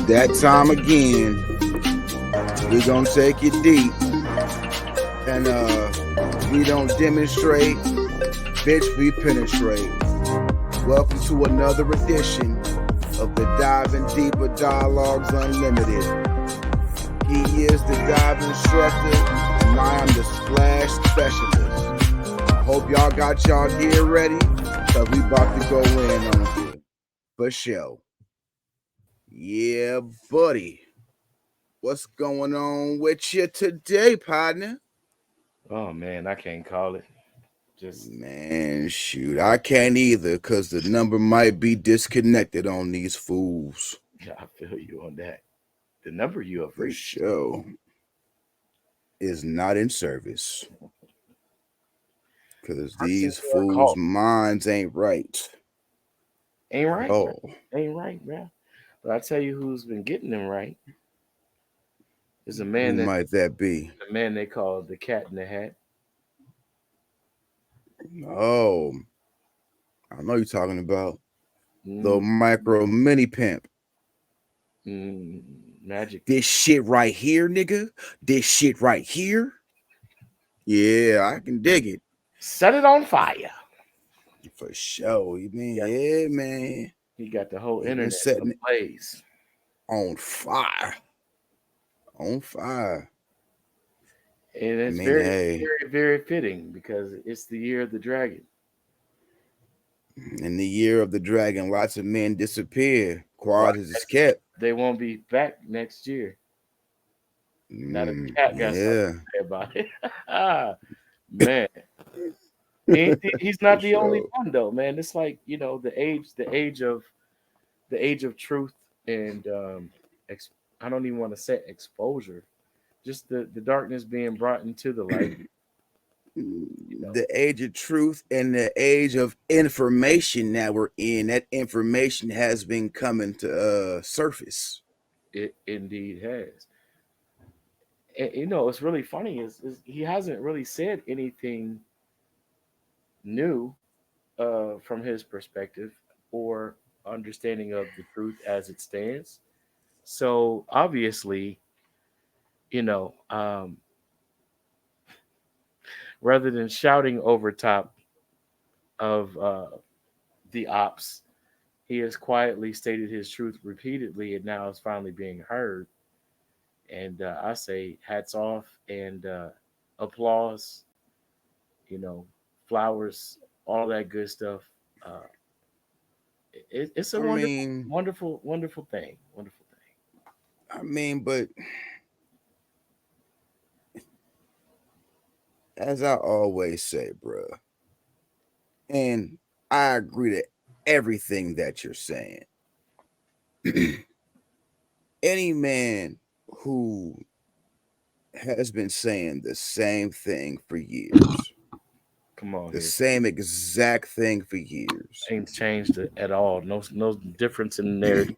that time again. We're gonna take it deep. And we don't demonstrate, bitch, we penetrate. Welcome to another edition of the Diving Deeper Dialogues Unlimited. He is the dive instructor, and I am the splash specialist. I hope y'all got y'all gear ready, because we about to go in on it. For sure. Yeah, buddy. What's going on with you today, partner? Oh man, I can't call it. Just Man, shoot, I can't either because the number might be disconnected on these fools. yeah, I feel you on that. The number you have For reached sure. Is not in service. Because person these you are fools' called minds ain't right ain't at right, bro. all. Ain't right, bro. But I tell you, who's been getting them right is a Who man that might that be? the man they call the Cat in the Hat. Oh, I know you're talking about the Mm, micro mini pimp. mm, magic. This shit right here, nigga. This shit right here. Yeah, I can dig it. Set it on fire. For sure. You mean, Yeah, yeah, man. he got the whole He been internet setting it ablaze. on fire. On fire. And I it's mean, very, hey, very, very fitting because it's the year of the dragon. in the year of the dragon, lots of men disappear. Why Quad is kept. they won't be back next year. Now the cat got something Yeah, to say about it. Man, he's for not the only sure. one though, man. It's like the age of truth and ex- I don't even want to say exposure, just the darkness being brought into the light. You know, The age of truth and the age of information that we're in, that information has been coming to surface. it indeed has. And what's really funny is he hasn't really said anything new from his perspective or understanding of the truth as it stands. So obviously, you know, um, rather than shouting over top of the ops, he has quietly stated his truth repeatedly, and now is finally being heard. And I say hats off and applause, you know, flowers, all that good stuff. Uh, it's a I wonderful, mean, wonderful, wonderful thing. Wonderful thing. but as I always say, bruh, and I agree to everything that you're saying. Any man who has been saying the same thing for years, Come on the here. same exact thing for years, Ain't changed at all. No difference in narrative.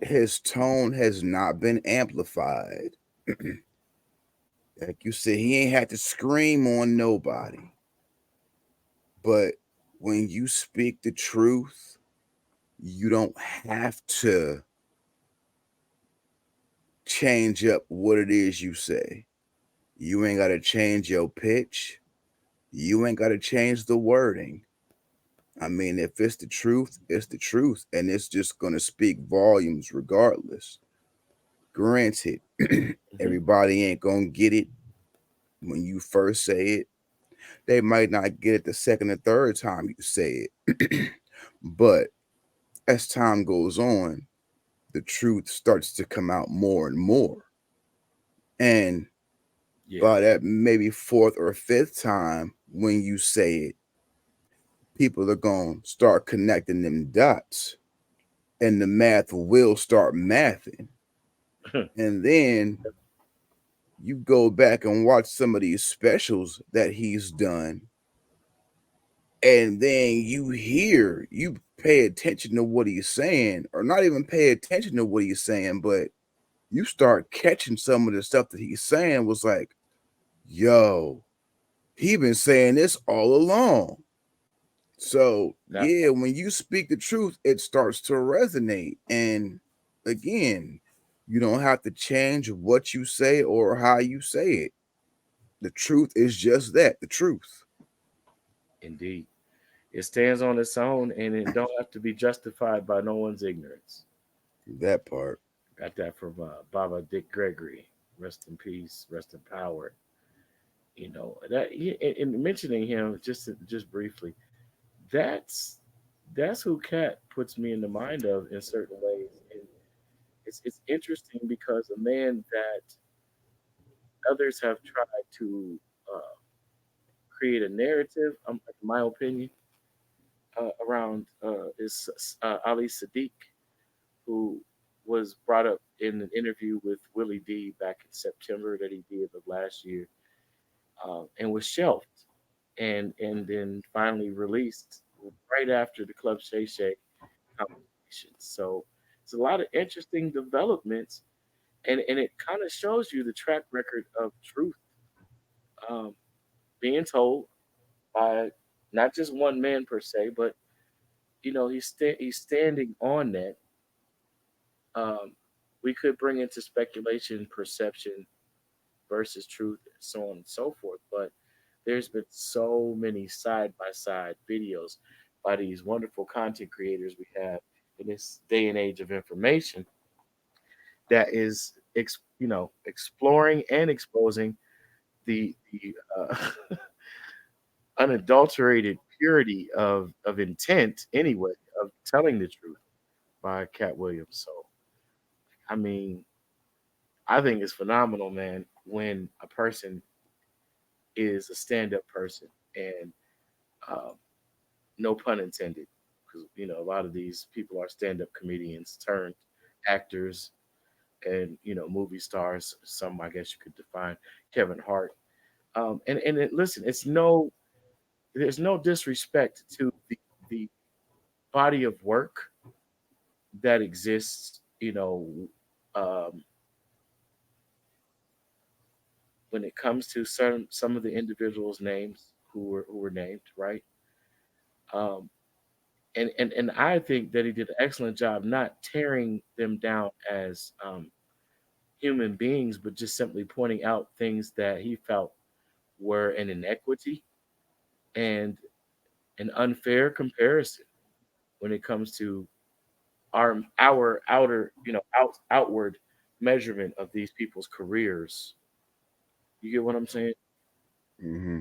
his tone has not been amplified. Like you said, he ain't had to scream on nobody. But when you speak the truth, you don't have to change up what it is you say. You ain't got to change your pitch. You ain't got to change the wording. I mean, if it's the truth, it's the truth. And it's just going to speak volumes regardless. Granted, Mhm. everybody ain't going to get it when you first say it. They might not get it the second or third time you say it. But as time goes on, the truth starts to come out more and more. And Yeah. by that maybe fourth or fifth time when you say it, people are going to start connecting them dots and the math will start mathing. And then you go back and watch some of these specials that he's done. And then you pay attention to what he's saying, or not even pay attention to what he's saying, but you start catching some of the stuff that he's saying was like, yo, he been saying this all along. So Now, yeah, when you speak the truth, it starts to resonate. And again, you don't have to change what you say or how you say it. The truth is just that, the truth. Indeed. It stands on its own and it don't have to be justified by no one's ignorance. That part. Got that from Baba Dick Gregory. Rest in peace, rest in power. You know that in mentioning him just briefly, that's that's who Cat puts me in the mind of in certain ways, and it's interesting because a man that others have tried to uh, create a narrative, in my opinion, around is Ali Sadiq, who was brought up in an interview with Willie D back in September that he did of last year, and was shelved, and then finally released right after the Club Shay Shay competition. So it's a lot of interesting developments, and it kind of shows you the track record of truth um, being told by not just one man per se, but he's standing on that. Um, we could bring into speculation, perception versus truth, and so on and so forth. But there's been so many side by side videos by these wonderful content creators we have in this day and age of information that is, exploring and exposing the unadulterated purity of intent, anyway, of telling the truth by Cat Williams. So, I mean, I think it's phenomenal, man, when a person is a stand-up person, and um, no pun intended, because a lot of these people are stand-up comedians turned actors and movie stars. Some, I guess, you could define Kevin Hart. Listen, there's no disrespect to the body of work that exists. Um, when it comes to some of the individuals' names who were named, right? Um, and I think that he did an excellent job not tearing them down as human beings, but just simply pointing out things that he felt were an inequity and an unfair comparison when it comes to our outer, outward measurement of these people's careers. You get what I'm saying? Hmm.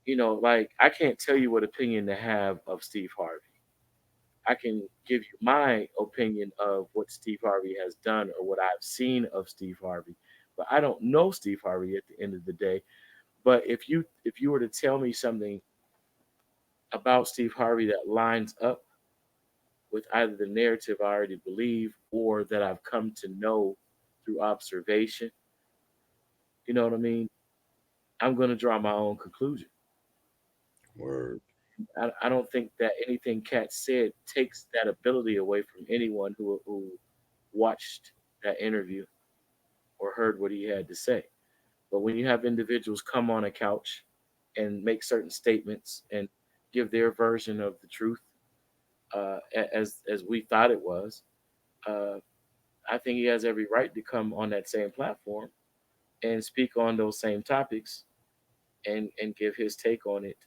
Like, I can't tell you what opinion to have of Steve Harvey. I can give you my opinion of what Steve Harvey has done or what I've seen of Steve Harvey, but I don't know Steve Harvey at the end of the day. But if you were to tell me something about Steve Harvey that lines up with either the narrative I already believe or that I've come to know through observation, you know what I mean? I'm going to draw my own conclusion. Word. I don't think that anything Kat said takes that ability away from anyone who watched that interview or heard what he had to say. But when you have individuals come on a couch and make certain statements and give their version of the truth, as we thought it was, uh, I think he has every right to come on that same platform and speak on those same topics and give his take on it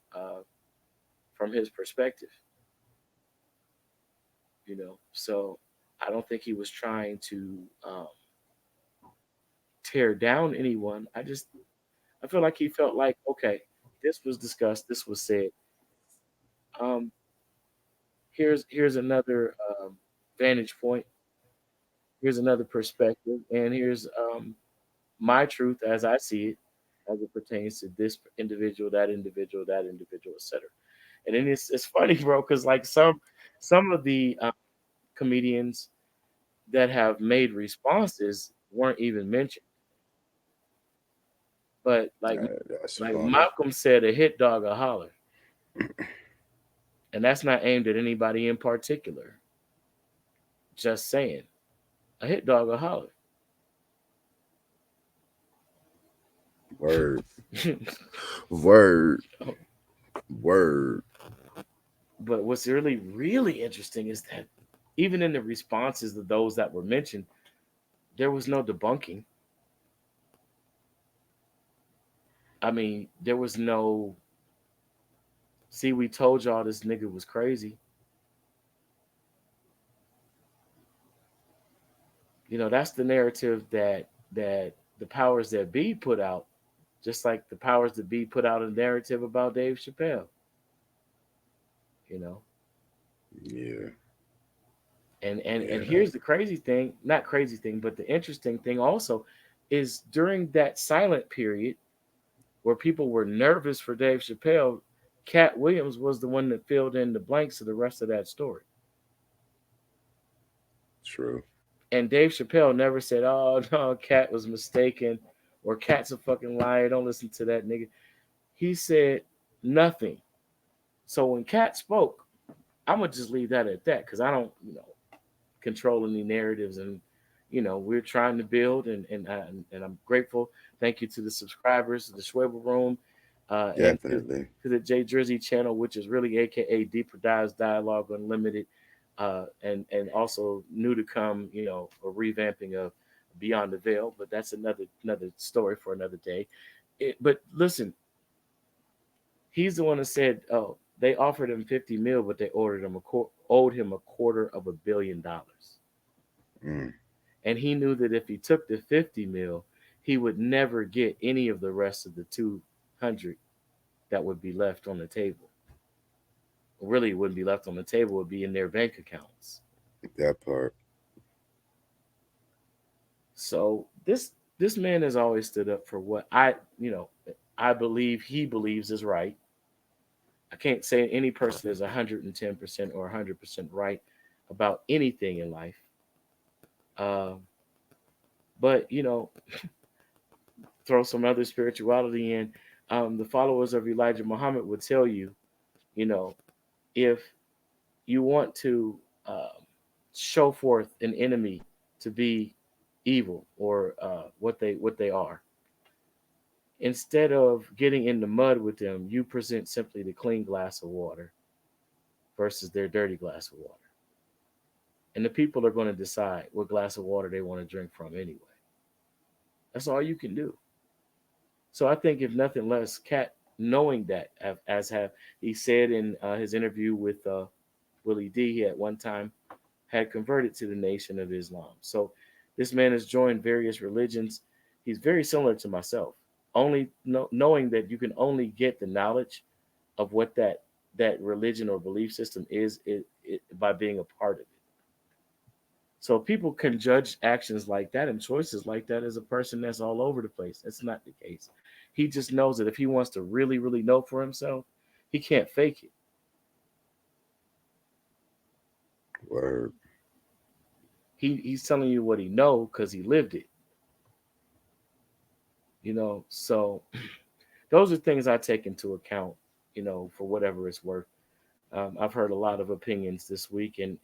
from his perspective. So I don't think he was trying to um, tear down anyone. I feel like he felt like, okay, this was discussed, this was said. Um, here's another vantage point. Here's another perspective, and here's my truth as I see it, as it pertains to this individual, that individual, etc. And then it's funny, bro, because like some of the comedians that have made responses weren't even mentioned, but That's like funny. Malcolm said, a hit dog a holler, and that's not aimed at anybody in particular. Just saying, a hit dog a holler. Word. Word. Word. But what's really, really interesting is that even in the responses of those that were mentioned, there was no debunking. I mean, there was no, see, we told y'all this nigga was crazy. That's the narrative that the powers that be put out, just like the powers that be put out a narrative about Dave Chappelle. You know, Yeah. and Yeah. here's the crazy thing, not crazy thing, but the interesting thing also is during that silent period where people were nervous for Dave Chappelle, Cat Williams was the one that filled in the blanks of the rest of that story. True. And Dave Chappelle never said, "Oh no, Cat was mistaken," or "Cat's a fucking liar. Don't listen to that nigga." He said nothing. So when Cat spoke, I'm gonna just leave that at that because I don't, control any narratives, and we're trying to build, and I'm grateful. Thank you to the subscribers to the Schwebel Room, and Definitely. to the J Jersey channel, which is really AKA Deeper Dives Dialogue Unlimited, and also new to come, a revamping of Beyond the Veil, but that's another story for another day. But listen, he's the one that said, "Oh, they offered him 50 mil, but they owed him $250 million." Mm. And he knew that if he took the 50 mil, he would never get any of the rest of the 200 that would be left on the table. Really, it wouldn't be left on the table; it would be in their bank accounts. That part. So this man has always stood up for what I believe he believes is right. I can't say any person is 110% or 100% right about anything in life. Um, but throw some other spirituality in. The followers of Elijah Muhammad would tell you, you know, if you want to show forth an enemy to be evil or what they are, instead of getting in the mud with them, you present simply the clean glass of water versus their dirty glass of water. And the people are going to decide what glass of water they want to drink from anyway. That's all you can do. So I think if nothing less, Cat knowing that, as have he said in his interview with Willie D, he at one time had converted to the Nation of Islam. So this man has joined various religions. He's very similar to myself. Only knowing that you can only get the knowledge of what that religion or belief system is by being a part of it. So people can judge actions like that and choices like that as a person that's all over the place. That's not the case. He just knows that if he wants to really, really know for himself, he can't fake it. Word. He's telling you what he know because he lived it. So those are things I take into account. For whatever it's worth. I've heard a lot of opinions this week, and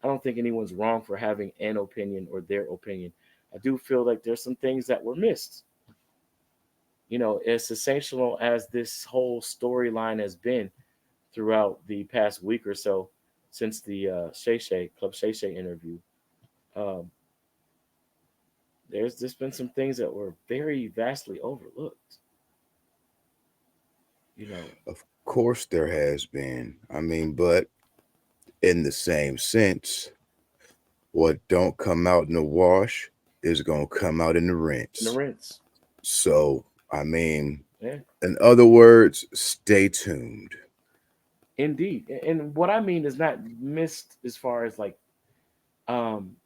I don't think anyone's wrong for having an opinion or their opinion. I do feel like there's some things that were missed. As sensational as this whole storyline has been throughout the past week or so since the Shay Shay Club Shay Shay interview, um, there's just been some things that were very vastly overlooked. You know, Of course, there has been. I mean, but in the same sense, what don't come out in the wash is gonna come out in the in the rinse. rinse, So, I mean, yeah, in other words, stay tuned. indeed. And what I mean is not missed as far as like um,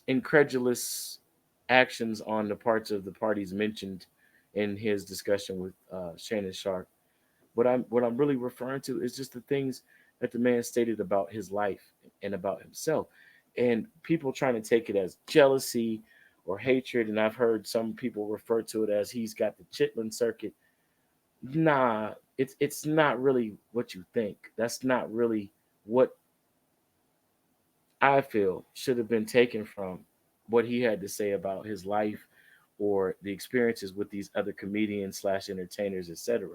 incredulous actions on the parts of the parties mentioned in his discussion with Shannon Sharp. What I'm really referring to is just the things that the man stated about his life and about himself, and people trying to take it as jealousy or hatred. And I've heard some people refer to it as he's got the Chitlin circuit. Nah, it's not really what you think. That's not really what I feel should have been taken from what he had to say about his life or the experiences with these other comedians slash entertainers, etc.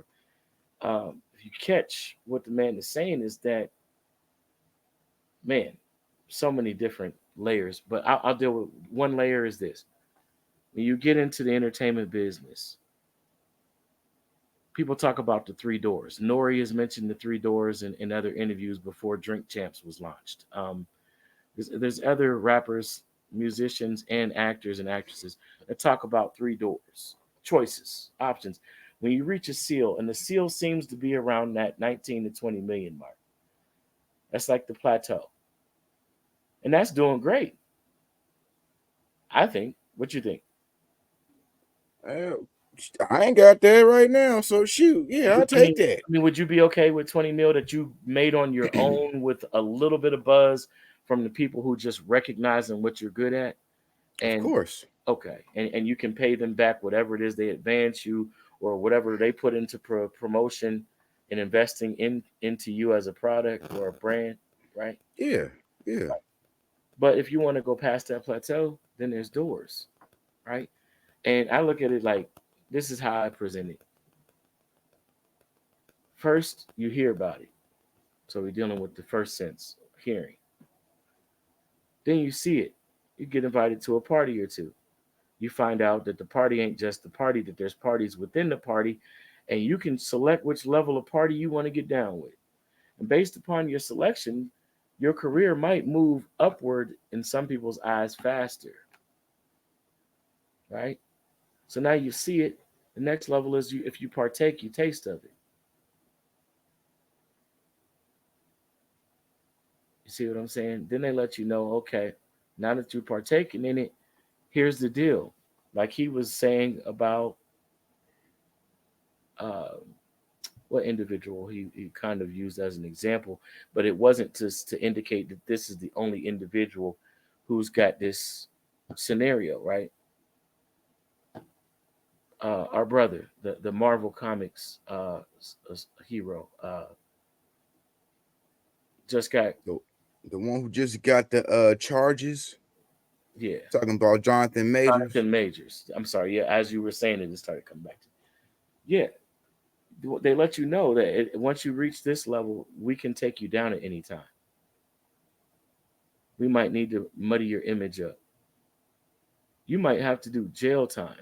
If you catch what the man is saying, is that, man, so many different layers, but I'll deal with one layer. Is this: when you get into the entertainment business, people talk about the three doors. Nori has mentioned the three doors in other interviews before Drink Champs was launched. There's other rappers, musicians, and actors and actresses that talk about three doors, choices, options. When you reach a seal, and the seal seems to be around that 19 to 20 million mark, that's like the plateau. And that's doing great, I think. What you think? Uh, I ain't got that right now, so shoot, yeah, I'll I take mean, that. would you be okay with 20 mil that you made on your own with a little bit of buzz from the people who just recognizing what you're good at? Of And course. okay, and you can pay them back whatever it is they advance you or whatever they put into promotion and investing into you as a product or a brand, right? Yeah, yeah. But if you want to go past that plateau, then there's doors, right? And I look at it like this is how I present it. First, you hear about it. So we're dealing with the first sense, hearing. Then you see it. You get invited to a party or two. You find out that the party ain't just the party, that there's parties within the party, and you can select which level of party you want to get down with. And based upon your selection, your career might move upward in some people's eyes faster, right? So now you see it. The next level is you if you partake, you taste of it. You see what I'm saying? Then they let you know, okay, now that you're partaking in it, here's the deal. Like he was saying about uh, what individual he kind of used as an example, but it wasn't just to indicate that this is the only individual who's got this scenario, right? Our brother, the Marvel Comics hero, just got The, the one who just got the charges, yeah, talking about Jonathan Majors. Jonathan Majors. I'm sorry, yeah, as you were saying it started coming back to yeah. They let you know that once you reach this level, we can take you down at any time. We might need to muddy your image up. You might have to do jail time.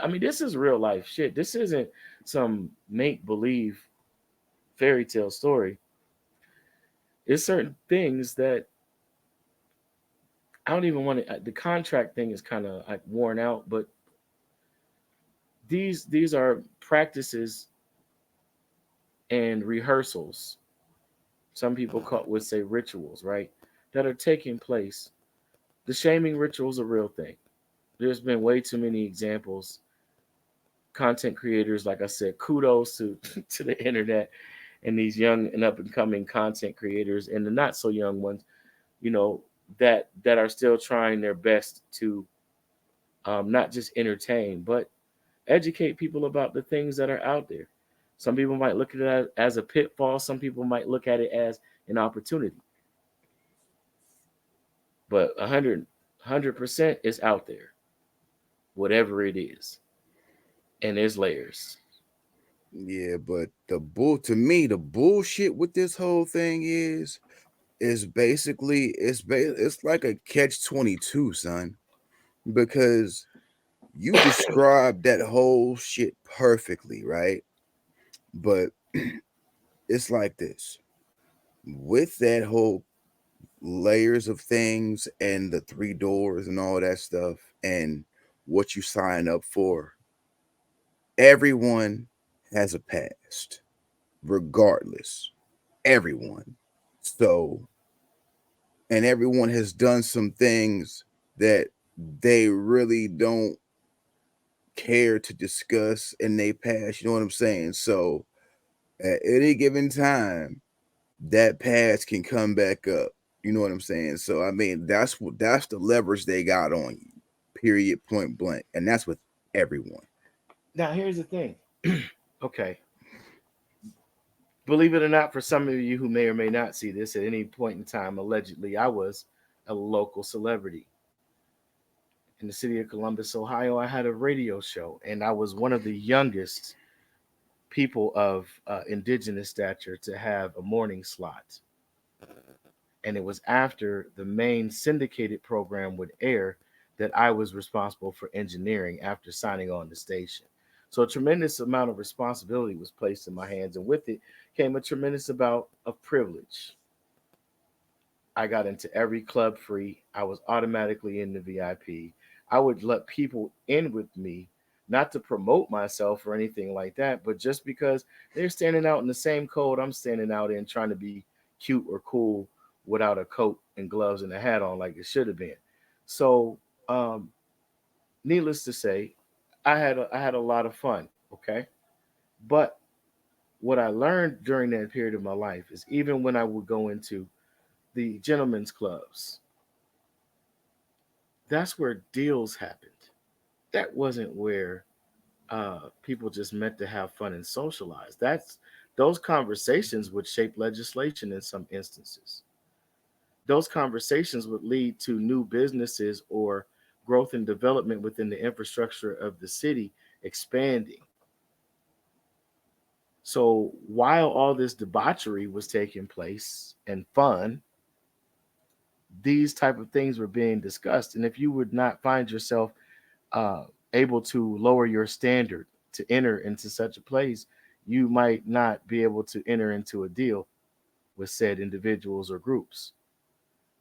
I mean, this is real life shit. This isn't some make believe fairy tale story. It's certain things that I don't even want to. The contract thing is kind of like worn out, but these are practices and rehearsals. Some people would say rituals, right? That are taking place. The shaming ritual is a real thing. There's been way too many examples. Content creators, like I said, kudos to to the internet and these young and up and coming content creators and the not so young ones, you know, that are still trying their best to not just entertain but educate people about the things that are out there. Some people might look at it as a pitfall. Some people might look at it as an opportunity. But 100% is out there, whatever it is, and there's layers. Yeah, but to me, the bullshit with this whole thing is basically it's like a catch 22, son, because you described that whole shit perfectly, right? But it's like this. With that whole layers of things and the three doors and all that stuff and what you sign up for, everyone has a past, regardless. Everyone. So, and everyone has done some things that they really don't care to discuss in their past. You know what I'm saying? So, at any given time, that past can come back up. You know what I'm saying? So, I mean, that's the leverage they got on you. Period. Point blank, and that's with everyone. Now, here's the thing. Okay. Believe it or not, for some of you who may or may not see this at any point in time, allegedly, I was a local celebrity in the city of Columbus, Ohio. I had a radio show, and I was one of the youngest people of indigenous stature to have a morning slot. And it was after the main syndicated program would air that I was responsible for engineering after signing on the station. So a tremendous amount of responsibility was placed in my hands, and with it came a tremendous amount of privilege. I got into every club free. I was automatically in the VIP. I would let people in with me, not to promote myself or anything like that, but just because they're standing out in the same code I'm standing out in, trying to be cute or cool without a coat and gloves and a hat on like it should have been. So, um, needless to say, I had a lot of fun. Okay, but what I learned during that period of my life is even when I would go into the gentlemen's clubs, that's where deals happened. That wasn't where people just met to have fun and socialize. That's those conversations would shape legislation in some instances. Those conversations would lead to new businesses or growth and development within the infrastructure of the city expanding. So while all this debauchery was taking place and fun, these type of things were being discussed. And if you would not find yourself uh, able to lower your standard to enter into such a place, you might not be able to enter into a deal with said individuals or groups.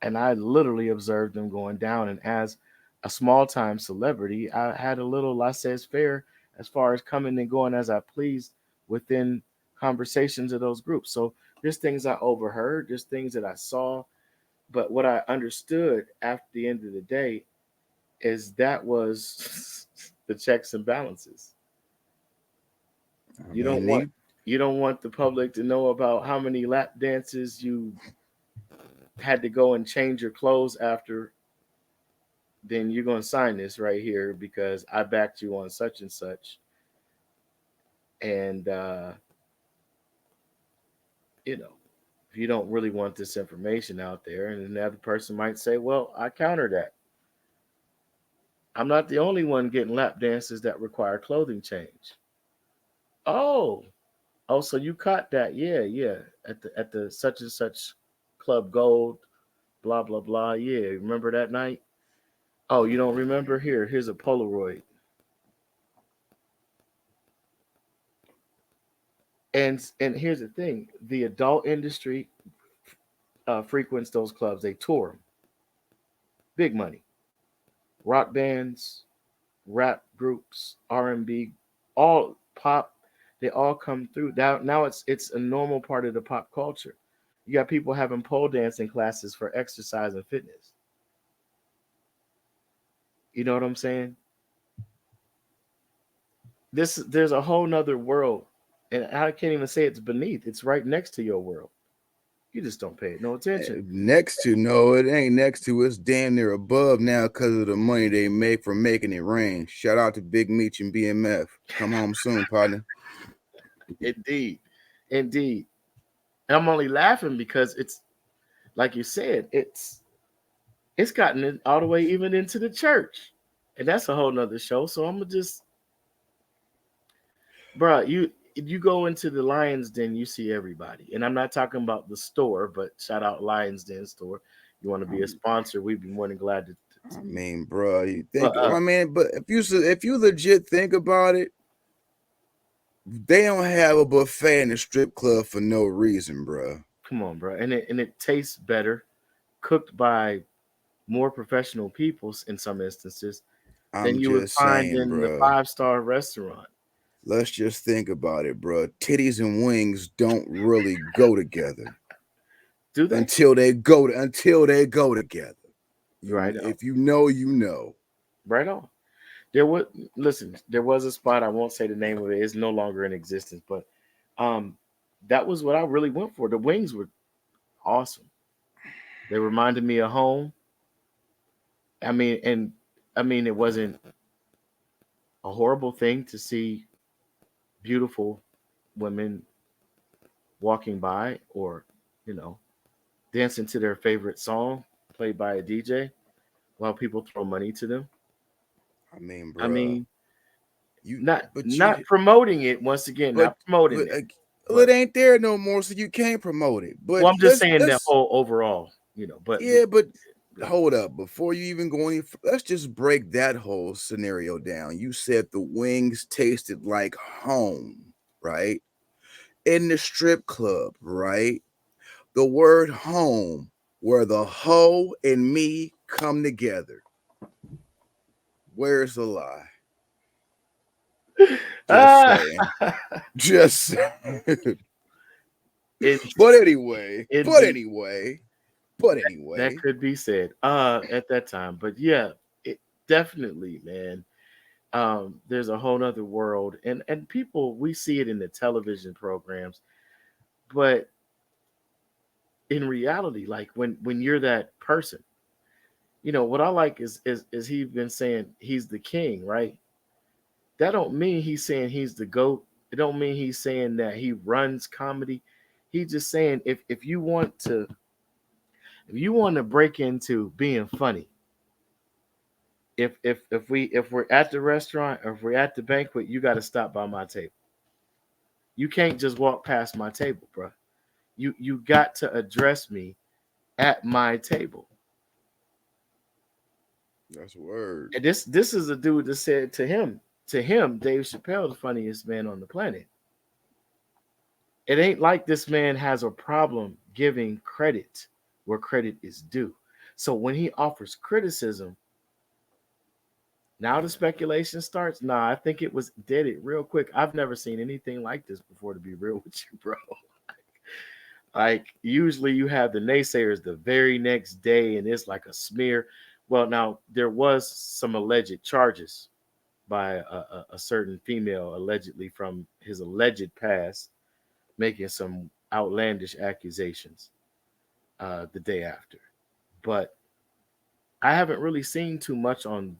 And I literally observed them going down. And as a small time celebrity, I had a little laissez faire as far as coming and going as I pleased within conversations of those groups. So there's things I overheard, there's things that I saw, but what I understood after the end of the day is that was the checks and balances. I You don't mean, want you don't want the public to know about how many lap dances you had to go and change your clothes after. Then you're going to sign this right here because I backed you on such and such. And you know, if you don't really want this information out there, and another person might say, "Well, I counter that. I'm not the only one getting lap dances that require clothing change." Oh, oh, so you caught that? Yeah, yeah. At the such and such Club Gold, blah blah blah. Yeah, remember that night? Oh, you don't remember? Here's a Polaroid. And here's the thing: the adult industry frequents those clubs. They tour them, big money, rock bands, rap groups, R&B, all pop. They all come through. Now it's a normal part of the pop culture. You got people having pole dancing classes for exercise and fitness. You know what I'm saying? There's a whole nother world, and I can't even say it's beneath. It's right next to your world. You just don't pay it no attention. next to no, it ain't next to. It's damn near above now because of the money they make from making it rain. Shout out to Big Meech and BMF. Come home soon, partner. Indeed, indeed. And I'm only laughing because it's like you said, it's gotten it all the way even into the church, and that's a whole nother show. So I'm gonna just, bro, you go into the Lions Den, you see everybody, and I'm not talking about the store, but shout out Lions Den store. You want to be a Um, sponsor? We'd be more than glad to I be. mean, bro, you But think? I mean, but if you legit think about it, they don't have a buffet in the strip club for no reason, bro. come on, bro, and it tastes better, cooked by more professional people in some instances than I'm you would just find saying, in the bro. five-star restaurant. Let's just think about it, bro. Titties and wings don't really go together Do they? until they go together. Right on, If you know, you know. right on. There was listen, there was a spot, I won't say the name of it, it's no longer in existence, but um that was what I really went for. The wings were awesome. They reminded me of home. And it wasn't a horrible thing to see beautiful women walking by or, you know, dancing to their favorite song played by a DJ while people throw money to them. I mean, I bro, mean, you not but not you promoting it once again, but not promoting but it, well, but it ain't there no more, so you can't promote it. But well, I'm just saying that let's whole overall. But Yeah, but hold up. Before you even go any, let's just break that whole scenario down. You said the wings tasted like home, right? In the strip club, right? The word home, where the hoe and me come together. Where's the lie? Just ah, saying. Just saying. in, but anyway, but indeed, anyway, but that anyway. could be said at that time. But yeah, it definitely, man. There's a whole nother world, and people, we see it in the television programs, but in reality, like when you're that person, what I like is he been saying he's the king, right? That don't mean he's saying he's the goat. It don't mean he's saying that he runs comedy. He's just saying if you want to break into being funny, if we're at the restaurant or if we're at the banquet, you got to stop by my table. You can't just walk past my table, bro. You got to address me at my table. That's a word. And this is a dude that said to him, Dave Chappelle, the funniest man on the planet. It ain't like this man has a problem giving credit where credit is due. So when he offers criticism, now the speculation starts. Nah, I think it was did it real quick. I've never seen anything like this before, to be real with you, bro. Like usually you have the naysayers the very next day and it's like a smear. Well, now there was some alleged charges by a certain female allegedly from his alleged past making some outlandish accusations the day after. But I haven't really seen too much on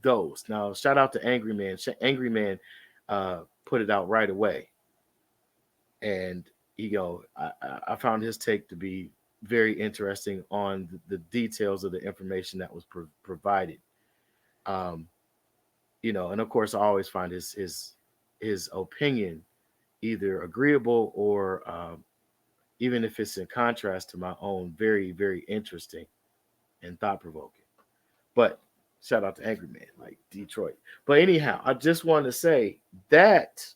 those. Now, shout out to Angry Man. Angry Man put it out right away. And I found his take to be very interesting on the details of the information that was provided. Um, and of course, I always find his opinion either agreeable or even if it's in contrast to my own, very very interesting and thought provoking. But shout out to Angry Man, like Detroit. But anyhow, I just want to say that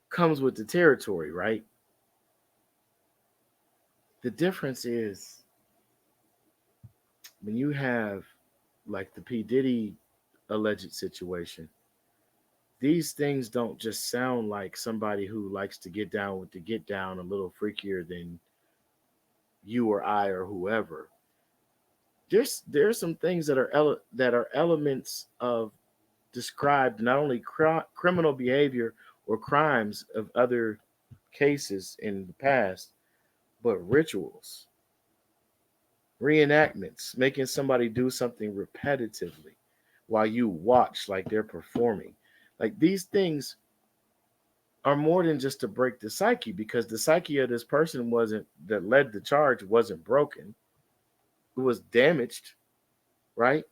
comes with the territory, right? The difference is when you have like the P. Diddy alleged situation, these things don't just sound like somebody who likes to get down with the get down a little freakier than you or I or whoever. There's some things that are elements of described not only criminal behavior or crimes of other cases in the past, but rituals, reenactments, making somebody do something repetitively while you watch like they're performing. Like these things are more than just to break the psyche because the psyche of this person wasn't that led the charge wasn't broken. It was damaged, right?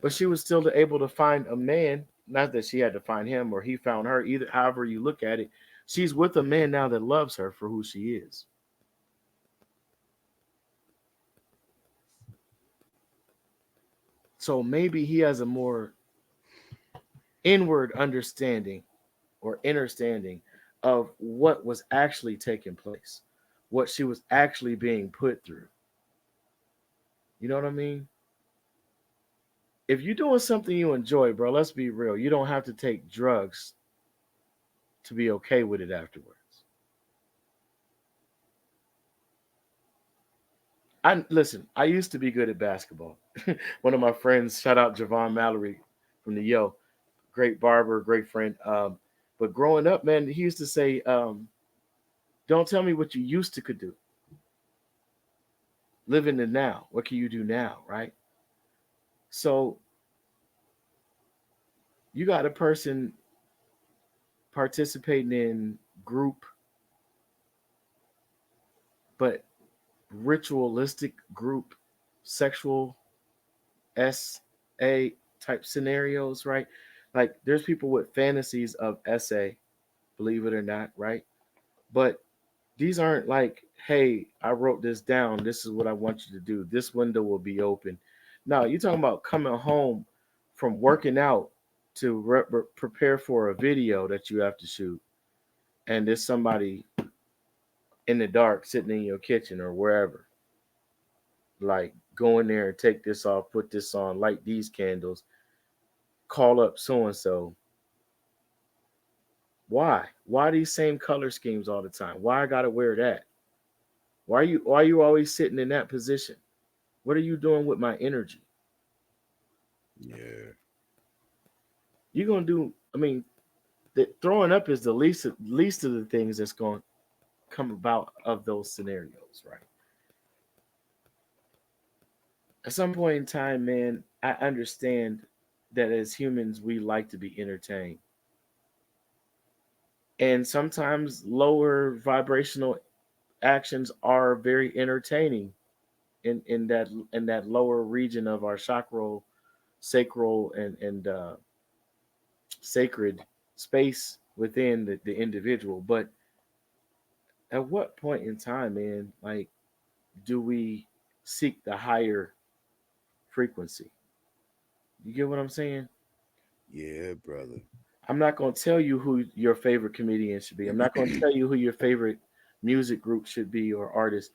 But she was still able to find a man. Not that she had to find him or he found her, either however you look at it. She's with a man now that loves her for who she is. So maybe he has a more inward understanding or understanding of what was actually taking place, what she was actually being put through. You know what I mean? If you're doing something you enjoy, bro, let's be real. You don't have to take drugs to be okay with it afterwards. I listen. I used to be good at basketball. One of my friends, shout out Javon Mallory from the Yo, great barber, great friend. But growing up, man, he used to say, "Don't tell me what you used to could do. Live in the now. What can you do now, right?" So you got a person participating in group, but ritualistic group, sexual SA type scenarios, right? Like there's people with fantasies of SA, believe it or not, right? But these aren't like hey, I wrote this down. This is what I want you to do. This window will be open. Now, you're talking about coming home from working out to prepare for a video that you have to shoot, and there's somebody in the dark sitting in your kitchen or wherever. Like, go in there and take this off, put this on, light these candles, call up so and so. Why? Why these same color schemes all the time? Why I gotta wear that? Why are you always sitting in that position? What are you doing with my energy? Yeah. You're gonna do. I mean, throwing up is the least of the things that's going to come about of those scenarios, right? At some point in time, man, I understand that as humans we like to be entertained, and sometimes lower vibrational actions are very entertaining in that lower region of our chakral, sacral, and sacred space within the individual. But at what point in time, man, like, do we seek the higher frequency? You get what I'm saying? Yeah, brother. I'm not going to tell you who your favorite comedian should be. I'm not going to tell you who your favorite music group should be or artist.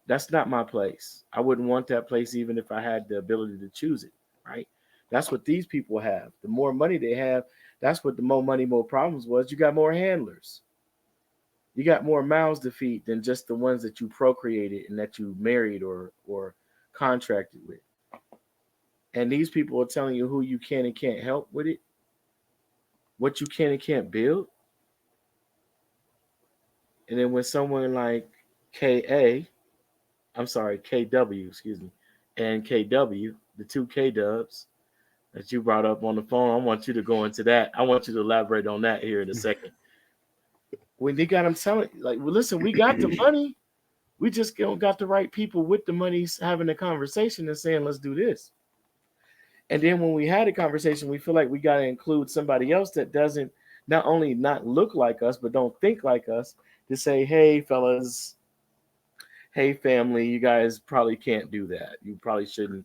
That's not my place. I wouldn't want that place even if I had the ability to choose it, right? That's what these people have. The more money they have, that's what the more money, more problems was. You got more handlers. You got more mouths to feed than just the ones that you procreated and that you married or contracted with. And these people are telling you who you can and can't help with it, what you can and can't build. And then when someone like KA, I'm sorry, KW, excuse me, and KW, the two K dubs that you brought up on the phone, I want you to go into that. I want you to elaborate on that here in a second. When they got them telling, like, well, listen, we got the money. We just don't got the right people with the money having a conversation and saying, let's do this. And then when we had a conversation, we feel like we got to include somebody else that doesn't not only not look like us, but don't think like us to say, hey, fellas, hey, family, you guys probably can't do that. You probably shouldn't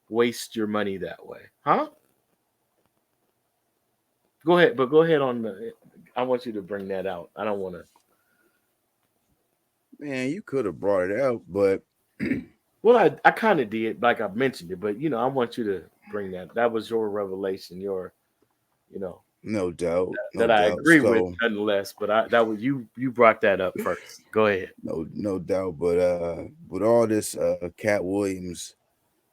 waste your money that way. Huh? Go ahead, but go ahead on the. I want you to bring that out. I don't want to. Man, you could have brought it out, but Well, I kind of did, like I mentioned it, but I want you to bring that. That was your revelation, you know, no doubt, that no I doubt. agree with So nonetheless. But that was you brought that up first. Go ahead. no doubt. But with all this Cat Williams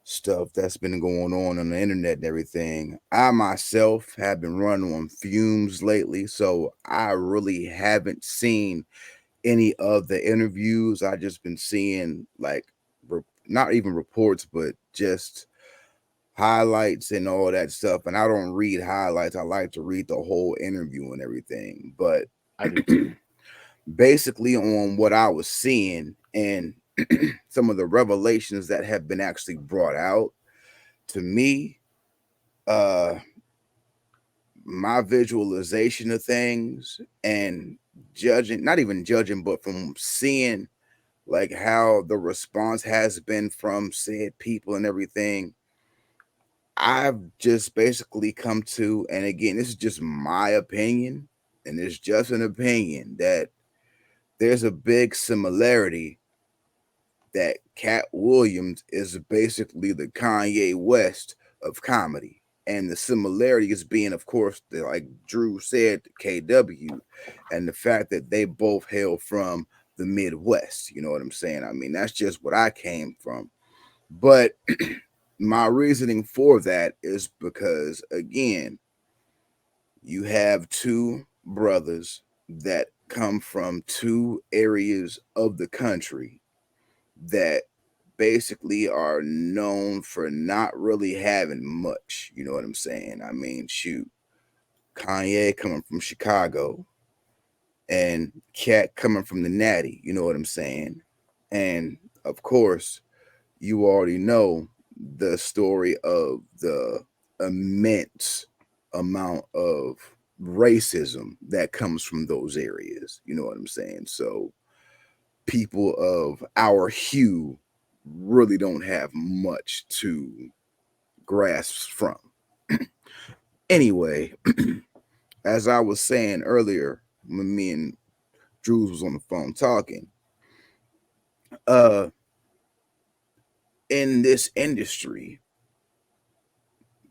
stuff that's been going on the internet and everything, I myself have been running on fumes lately, so I really haven't seen any of the interviews. I just been seeing like not even reports, but just highlights and all that stuff. And I don't read highlights. I like to read the whole interview and everything. But I do too. basically, on what I was seeing and some of the revelations that have been actually brought out to me, uh, my visualization of things and judging, not even judging, but from seeing like how the response has been from said people and everything, I've just basically come to, and again, this is just my opinion, and it's just an opinion, that there's a big similarity that Cat Williams is basically the Kanye West of comedy. And the similarity is being, of course, like Drew said, KW, and the fact that they both hail from the Midwest. You know what I'm saying? I mean, that's just what I came from. But my reasoning for that is because, again, you have two brothers that come from two areas of the country that basically are known for not really having much. You know what I'm saying? I mean, shoot, Kanye coming from Chicago and Cat coming from the Natty. You know what I'm saying? And of course, you already know the story of the immense amount of racism that comes from those areas. You know what I'm saying? So people of our hue really don't have much to grasp from. Anyway, as I was saying earlier, when me and Drews was on the phone talking, uh, in this industry,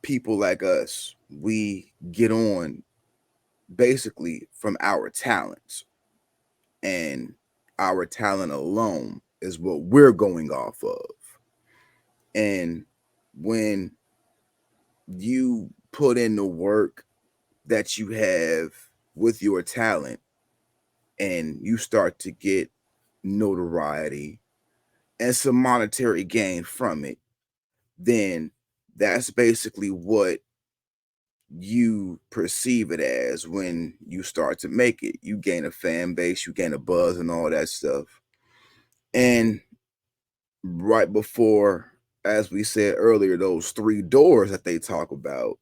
people like us, we get on basically from our talents, and our talent alone is what we're going off of. And when you put in the work that you have with your talent and you start to get notoriety and some monetary gain from it, then that's basically what you perceive it as when you start to make it. You gain a fan base, you gain a buzz, and all that stuff. And right before, as we said earlier, those three doors that they talk about,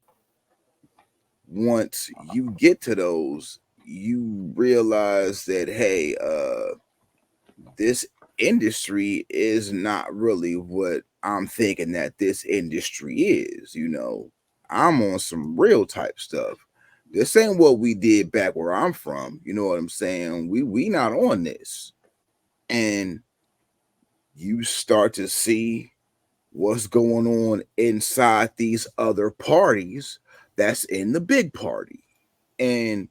once you get to those, you realize that, hey, this industry is not really what I'm thinking that this industry is. I'm on some real type stuff. This ain't what we did back where I'm from. You know what I'm saying? We not on this. And you start to see what's going on inside these other parties that's in the big party. And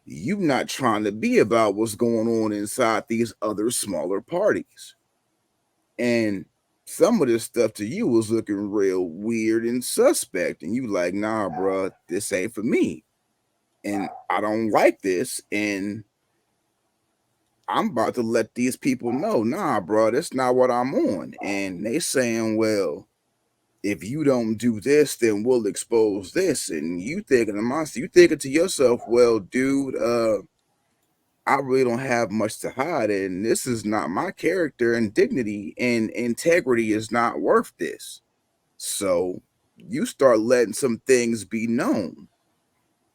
you not trying to be about what's going on inside these other smaller parties. And some of this stuff to you was looking real weird and suspect. And you like, nah, bro, this ain't for me. And I don't like this. And I'm about to let these people know, nah, bro, that's not what I'm on. And they saying, well, if you don't do this, then we'll expose this. And you thinking to yourself, well, dude, I really don't have much to hide, and this is not my character, and dignity and integrity is not worth this. So you start letting some things be known.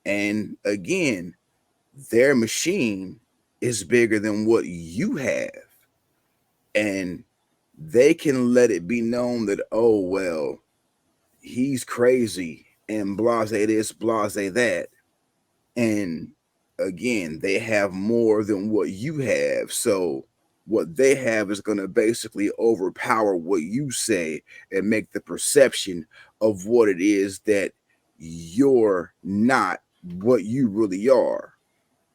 And again, their machine is bigger than what you have. And they can let it be known that, oh, well, he's crazy and blase this, blase that. And again, they have more than what you have. So what they have is going to basically overpower what you say and make the perception of what it is that you're not what you really are.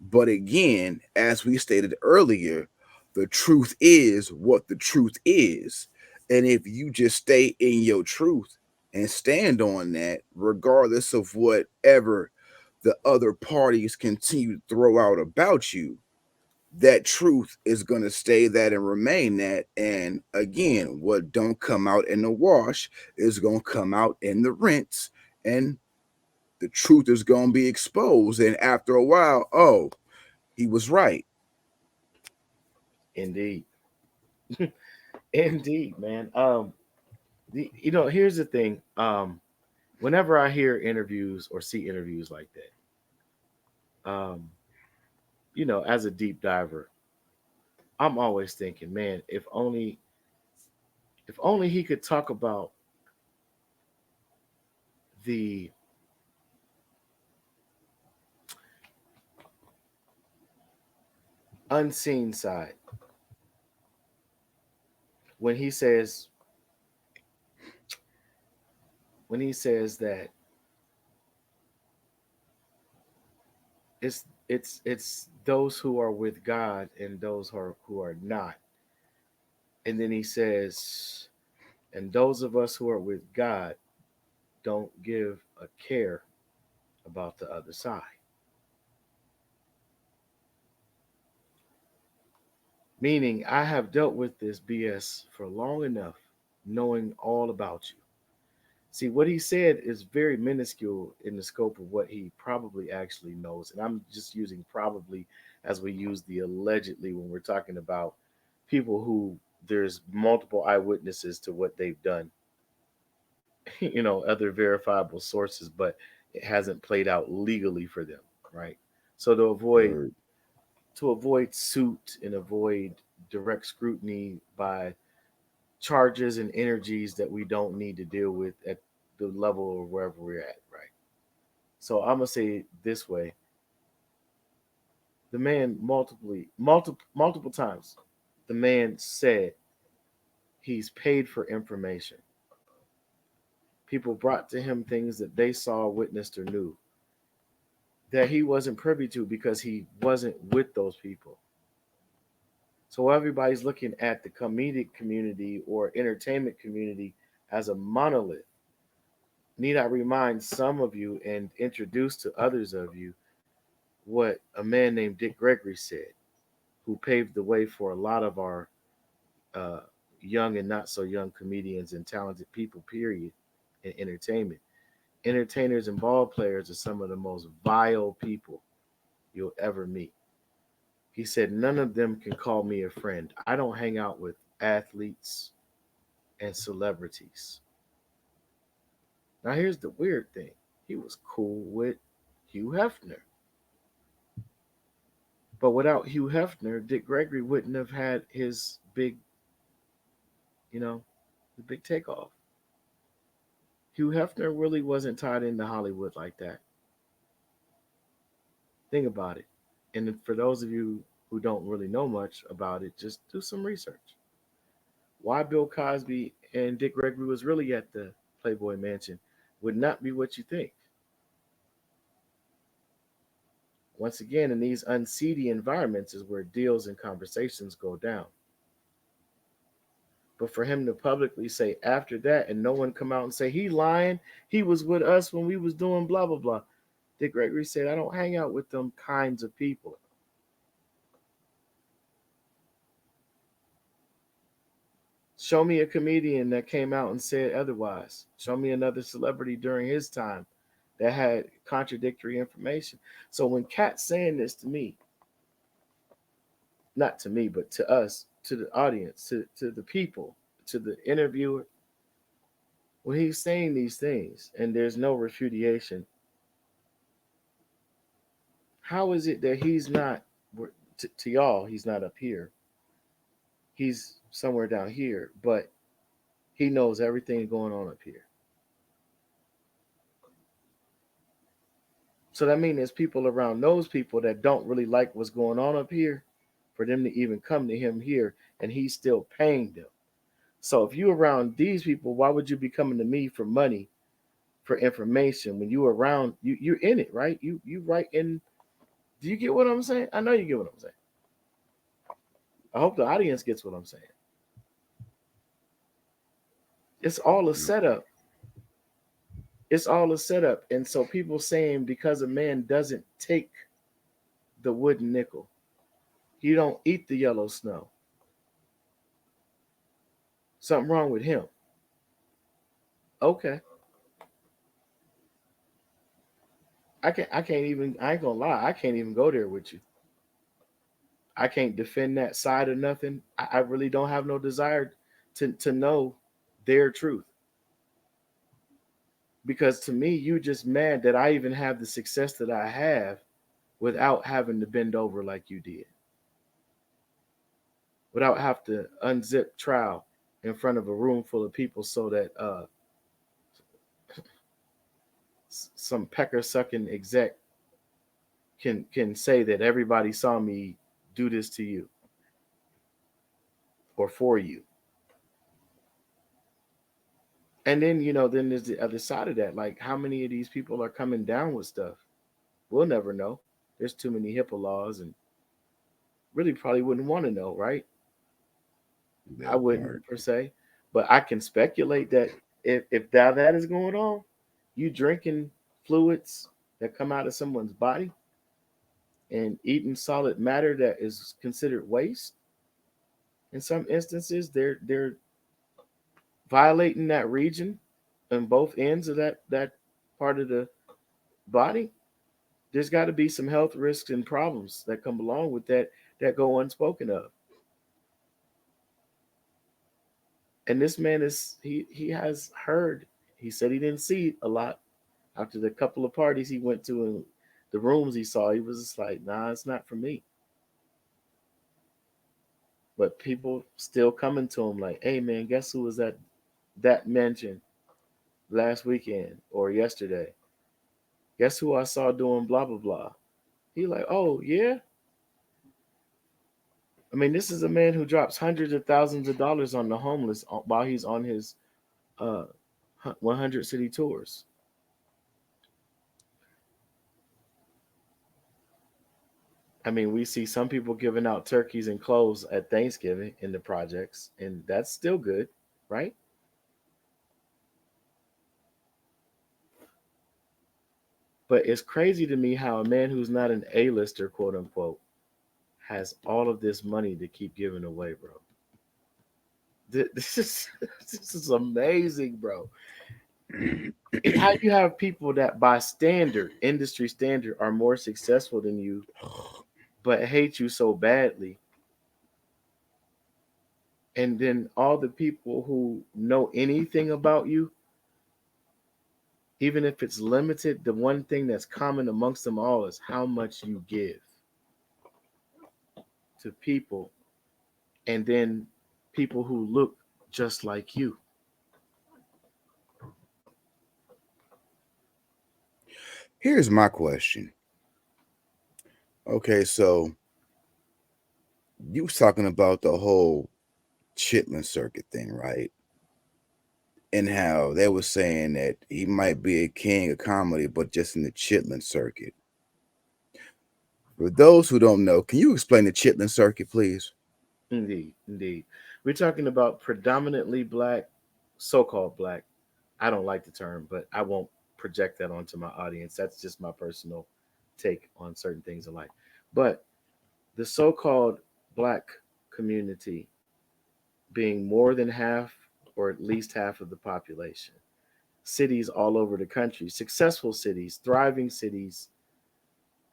But again, as we stated earlier, the truth is what the truth is. And if you just stay in your truth and stand on that, regardless of whatever the other parties continue to throw out about you, that truth is going to stay that and remain that. And again, what don't come out in the wash is going to come out in the rinse, and the truth is going to be exposed. And after a while, oh, he was right. Indeed. Indeed, man. Here's the thing. Whenever I hear interviews or see interviews like that, as a deep diver, I'm always thinking, man, if only he could talk about the unseen side when he says that it's those who are with God and those who are not. And then he says, and those of us who are with God don't give a care about the other side. Meaning, I have dealt with this BS for long enough, knowing all about you. See, what he said is very minuscule in the scope of what he probably actually knows. And I'm just using probably as we use the allegedly when we're talking about people who there's multiple eyewitnesses to what they've done, other verifiable sources, but it hasn't played out legally for them, right? So to avoid Word. suit and avoid direct scrutiny by charges and energies that we don't need to deal with at the level or wherever we're at, right? So I'm gonna say it this way: the man multiple times, the man said he's paid for information. People brought to him things that they saw, witnessed, or knew that he wasn't privy to because he wasn't with those people. So everybody's looking at the comedic community or entertainment community as a monolith. Need I remind some of you and introduce to others of you what a man named Dick Gregory said, who paved the way for a lot of our uh, young and not so young comedians and talented people, period, in entertainment. Entertainers and ball players are some of the most vile people you'll ever meet. He said, none of them can call me a friend. I don't hang out with athletes and celebrities. Now, here's the weird thing, he was cool with Hugh Hefner. But without Hugh Hefner, Dick Gregory wouldn't have had his big, you know, the big takeoff. Hugh Hefner really wasn't tied into Hollywood like that. Think about it. And for those of you who don't really know much about it, just do some research. Why Bill Cosby and Dick Gregory was really at the Playboy Mansion would not be what you think. Once again, in these unseedy environments is where deals and conversations go down. But for him to publicly say after that and no one come out and say he lying, he was with us when we was doing blah blah blah. Dick Gregory said, I don't hang out with them kinds of people. Show me a comedian that came out and said otherwise. Show me another celebrity during his time that had contradictory information. So when Cat's saying this to me, not to me, but to us, to the audience, to the people, to the interviewer, when he's saying these things and there's no refutation, how is it that he's not, to y'all, he's not up here? He's somewhere down here, but he knows everything going on up here. So that means there's people around those people that don't really like what's going on up here for them to even come to him here, and he's still paying them. So if you're around these people, why would you be coming to me for money, for information when you around you're in it, right? You right in. Do you get what I'm saying? I know you get what I'm saying. I hope the audience gets what I'm saying. It's all a setup. It's all a setup. And so people saying because a man doesn't take the wooden nickel, he don't eat the yellow snow, something wrong with him. Okay. I can't even, I ain't gonna lie, I can't even go there with you. I can't defend that side of nothing. I really don't have no desire to know their truth. Because to me, you just mad that I even have the success that I have without having to bend over like you did. Without have to unzip trial in front of a room full of people so that some pecker sucking exec can say that everybody saw me do this to you or for you. And then then there's the other side of that. Like, how many of these people are coming down with stuff? We'll never know. There's too many HIPAA laws, and really probably wouldn't want to know, right? I That wouldn't part. per se, but I can speculate that if that is going on, you drinking fluids that come out of someone's body and eating solid matter that is considered waste. In some instances, they're violating that region on both ends of that part of the body. There's got to be some health risks and problems that come along with that go unspoken of. And this man he has heard. He said he didn't see a lot after the couple of parties he went to and the rooms he saw. He was just like, nah, it's not for me. But people still coming to him like, "Hey man, guess who was at that mention last weekend or yesterday? Guess who I saw doing blah blah blah." He like, "Oh yeah." I mean, this is a man who drops hundreds of thousands of dollars on the homeless while he's on his uh 100 city tours. I mean, we see some people giving out turkeys and clothes at Thanksgiving in the projects, and that's still good, right? But it's crazy to me how a man who's not an A-lister, quote unquote, has all of this money to keep giving away, bro. This is this is amazing, bro. How you have people that by standard, industry standard, are more successful than you, but hate you so badly, and then all the people who know anything about you, even if it's limited, the one thing that's common amongst them all is how much you give to people, and then people who look just like you. Here's my question. Okay, so you was talking about the whole Chitlin circuit thing, right? And how they were saying that he might be a king of comedy, but just in the Chitlin circuit. For those who don't know, can you explain the Chitlin circuit, please? Indeed, indeed. We're talking about predominantly black, so-called black. I don't like the term, but I won't project that onto my audience. That's just my personal take on certain things in life. But the so-called black community being more than half or at least half of the population, cities all over the country, successful cities, thriving cities,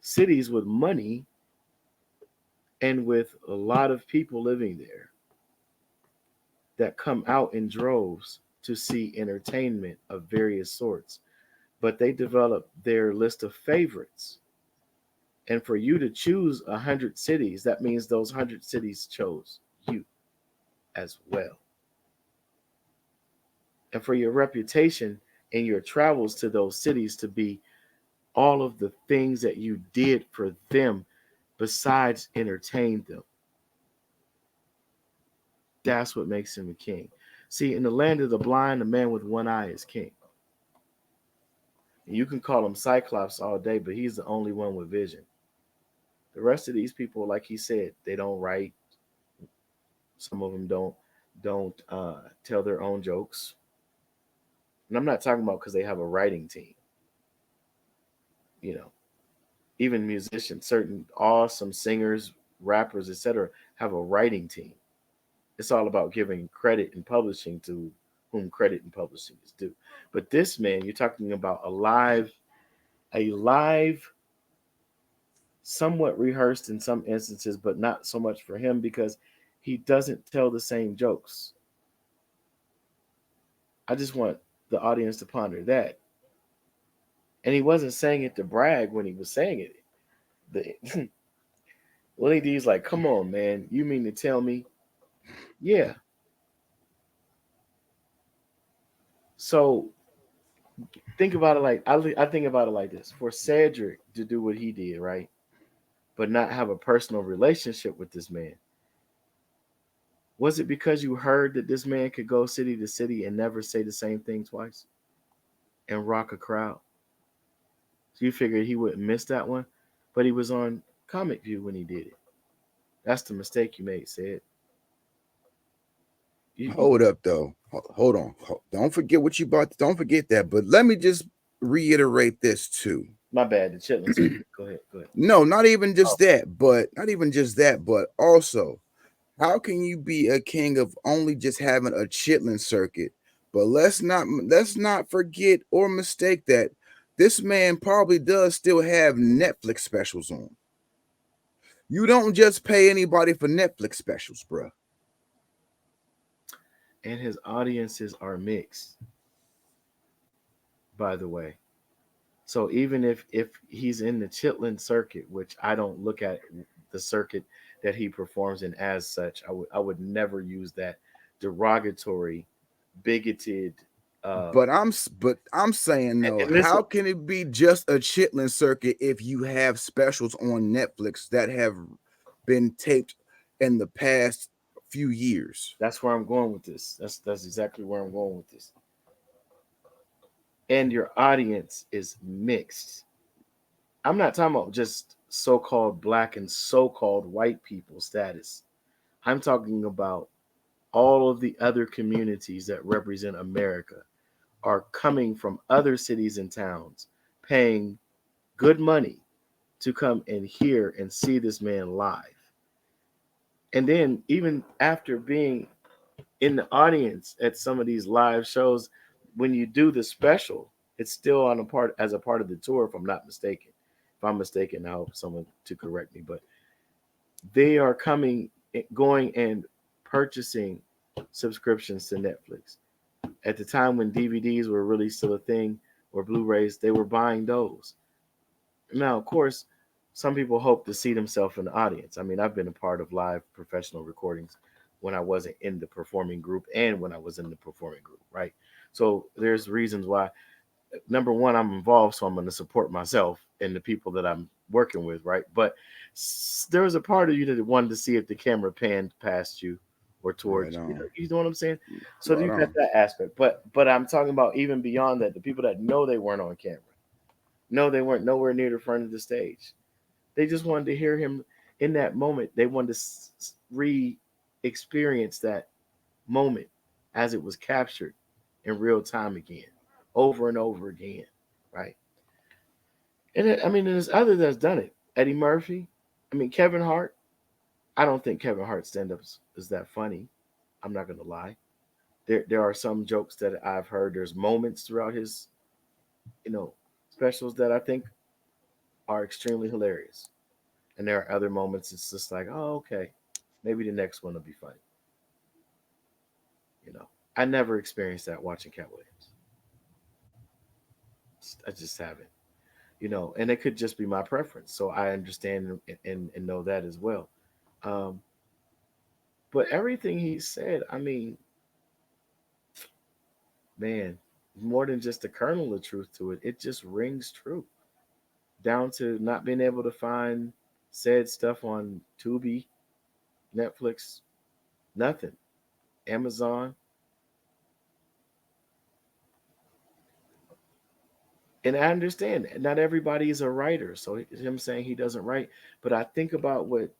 cities with money and with a lot of people living there that come out in droves to see entertainment of various sorts. But they develop their list of favorites. And for you to choose 100 cities, that means those 100 cities chose you as well. And for your reputation and your travels to those cities to be all of the things that you did for them besides entertain them, that's what makes him a king. See, in the land of the blind, a man with one eye is king. And you can call him Cyclops all day, but he's the only one with vision. The rest of these people, like he said, they don't write. Some of them don't tell their own jokes. And I'm not talking about because they have a writing team. You know, even musicians, certain awesome singers, rappers, etc., have a writing team. It's all about giving credit and publishing to whom credit and publishing is due. But this man, you're talking about a live, somewhat rehearsed in some instances, but not so much for him because he doesn't tell the same jokes. I just want the audience to ponder that. And he wasn't saying it to brag when he was saying it. The Willie D's like, come on, man. You mean to tell me? Yeah. So think about it like I think about it like this: for Cedric to do what he did, right, but not have a personal relationship with this man, was it because you heard that this man could go city to city and never say the same thing twice and rock a crowd? So you figured he wouldn't miss that one, but he was on Comic View when he did it. That's the mistake you made, said. You Hold up, though. Hold on. Don't forget what you bought. Don't forget that. But let me just reiterate this too. my bad, the chitlin circuit. Go ahead, go ahead. No, not even Oh, just that, but not even just that, but also, how can you be a king of only just having a chitlin circuit? But let's not forget or mistake that this man probably does still have Netflix specials on. You don't just pay anybody for Netflix specials, bruh. and his audiences are mixed, by the way. So even if he's in the chitlin circuit, which I don't look at the circuit that he performs in as such. I would never use that derogatory, bigoted. Uh, But I'm saying and, though, and listen, how can it be just a chitlin circuit if you have specials on Netflix that have been taped in the past few years? that's where I'm going with this. That's exactly where I'm going with this. And your audience is mixed. I'm not talking about just so-called black and so-called white people status. I'm talking about all of the other communities that represent America are coming from other cities and towns, paying good money to come and hear and see this man live. And then even after being in the audience at some of these live shows, when you do the special, it's still on a part as a part of the tour, if I'm not mistaken. If I'm mistaken, I hope someone to correct me. But they are coming, going and purchasing subscriptions to Netflix. At the time when DVDs were really still a thing, or Blu-rays, they were buying those. Now, of course, some people hope to see themselves in the audience. I mean, I've been a part of live professional recordings when I wasn't in the performing group and when I was in the performing group, right? So there's reasons why. Number one, I'm involved, so I'm going to support myself and the people that I'm working with, right? But there was a part of you that wanted to see if the camera panned past you or Right towards you. on. You know what I'm saying? So Right you got on. that aspect, but I'm talking about even beyond that, the people that know they weren't on camera, no, they weren't nowhere near the front of the stage. They just wanted to hear him in that moment. They wanted to re-experience that moment as it was captured in real time again, over and over again, right? I mean, there's others that's done it. Eddie Murphy. I mean, Kevin Hart. I don't think Kevin Hart's stand-ups is that funny. I'm not gonna lie. There are some jokes that I've heard. There's moments throughout his, you know, specials that I think are extremely hilarious. And there are other moments it's just like, oh, okay, maybe the next one will be funny. You know, I never experienced that watching Cat Williams. I just haven't. You know, and it could just be my preference. So I understand and know that as well. Um, but everything he said, I mean, man, more than just a kernel of truth to it, it just rings true. Down to not being able to find said stuff on Tubi, Netflix, nothing. Amazon. And I understand that not everybody is a writer. So him saying he doesn't write, but I think about what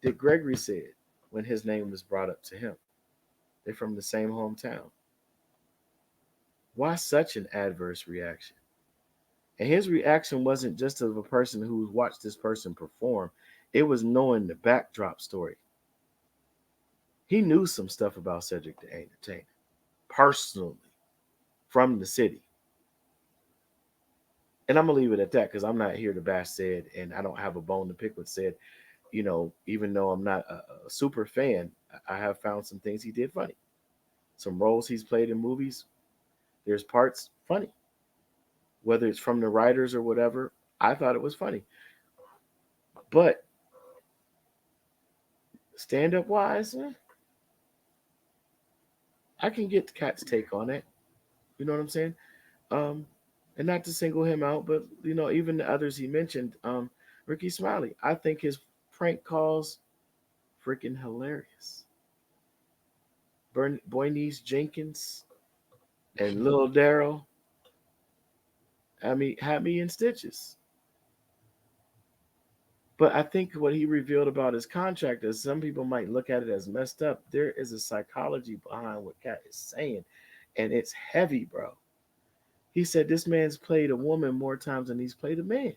Dick Gregory said when his name was brought up to him. They're from the same hometown. Why such an adverse reaction? And his reaction wasn't just of a person who watched this person perform, it was knowing the backdrop story. He knew some stuff about Cedric the Entertainer personally from the city. And I'm gonna leave it at that because I'm not here to bash said, and I don't have a bone to pick with said. You know, even though I'm not a super fan, I have found some things he did funny. Some roles he's played in movies, there's parts funny, whether it's from the writers or whatever. I thought it was funny, but stand up wise, I can get the cat's take on it. You know what I'm saying? Um, and not to single him out, but you know, even the others he mentioned, Ricky Smiley, I think his prank calls freaking hilarious. Boynice Jenkins and Lil Daryl, I mean, had me in stitches. But I think what he revealed about his contract, as some people might look at it as messed up, there is a psychology behind what Cat is saying, and it's heavy, bro. He said this man's played a woman more times than he's played a man.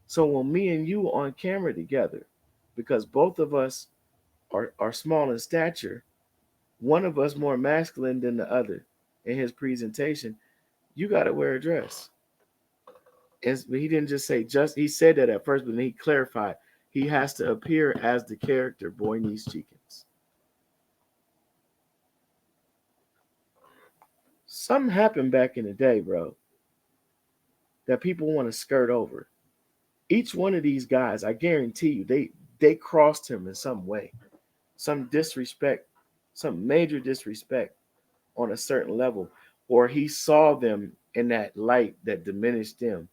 So when me and you on camera together, because both of us are small in stature, one of us more masculine than the other in his presentation, you got to wear a dress. And he didn't just say just, he said that at first, but then he clarified he has to appear as the character Boynice Jenkins. Something happened back in the day, bro, that people want to skirt over. Each one of these guys, I guarantee you, they crossed him in some way, some disrespect, some major disrespect on a certain level, or he saw them in that light that diminished them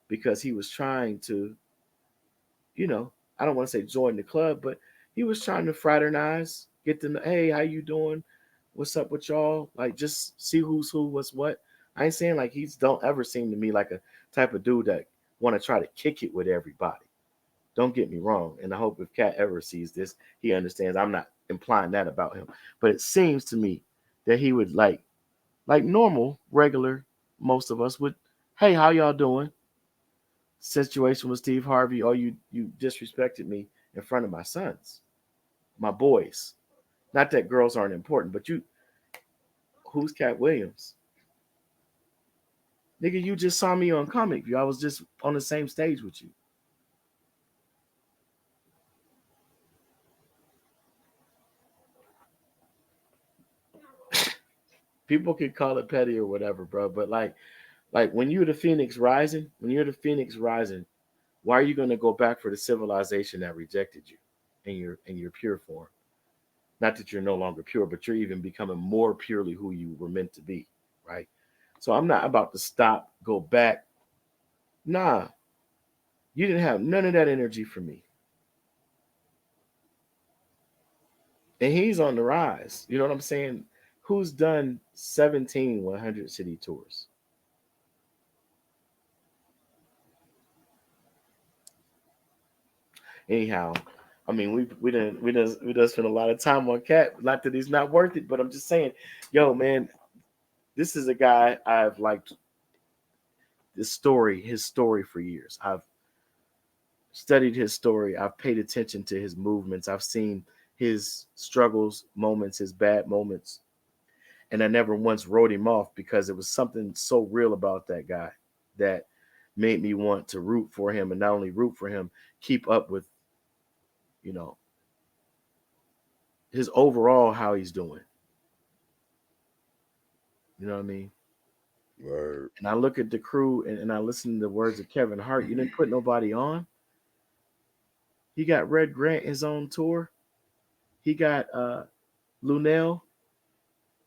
because he was trying to, you know, I don't want to say join the club, but he was trying to fraternize, get to know, hey, how you doing? What's up with y'all? Like just see who's who, what's what. I ain't saying like he's don't ever seem to me like a type of dude that want to try to kick it with everybody. Don't get me wrong. And I hope if Cat ever sees this, he understands I'm not implying that about him. But it seems to me that he would like normal, regular, most of us would, hey, how y'all doing? Situation with Steve Harvey, or you disrespected me in front of my sons, my boys. Not that girls aren't important, but you, who's Cat Williams? Nigga, you just saw me on Comic View. I was just on the same stage with you. People could call it petty or whatever, bro. But like when you're the Phoenix Rising, why are you gonna go back for the civilization that rejected you in your pure form? Not that you're no longer pure, but you're even becoming more purely who you were meant to be, right? So I'm not about to stop, go back. Nah, you didn't have none of that energy for me. And he's on the rise. You know what I'm saying? Who's done 17 100 city tours? Anyhow, I mean, we done spent a lot of time on Cat. Not that he's not worth it, but I'm just saying, yo, man, this is a guy I've liked his story for years. I've studied his story. I've paid attention to his movements. I've seen his struggles, moments, his bad moments, and I never once wrote him off because it was something so real about that guy that made me want to root for him, and not only root for him, keep up with, you know, his overall how he's doing. You know what I mean? Word. And I look at the crew and I listen to the words of Kevin Hart. You didn't put nobody on. He got Red Grant his own tour. He got Lunel.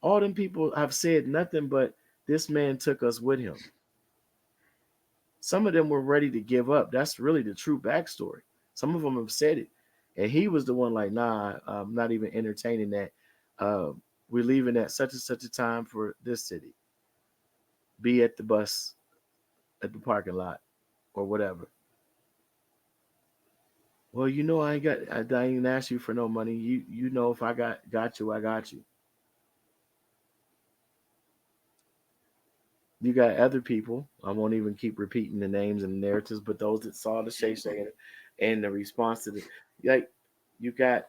All them people have said nothing but this man took us with him. Some of them were ready to give up. That's really the true backstory. Some of them have said it. And he was the one like, nah, I'm not even entertaining that. Uh, we're leaving at such and such a time for this city. Be at the bus at the parking lot or whatever. Well, you know, I didn't even ask you for no money. You know, if I got you, I got you. You got other people. I won't even keep repeating the names and the narratives, but those that saw the Shay Shay and the response to the, like, you got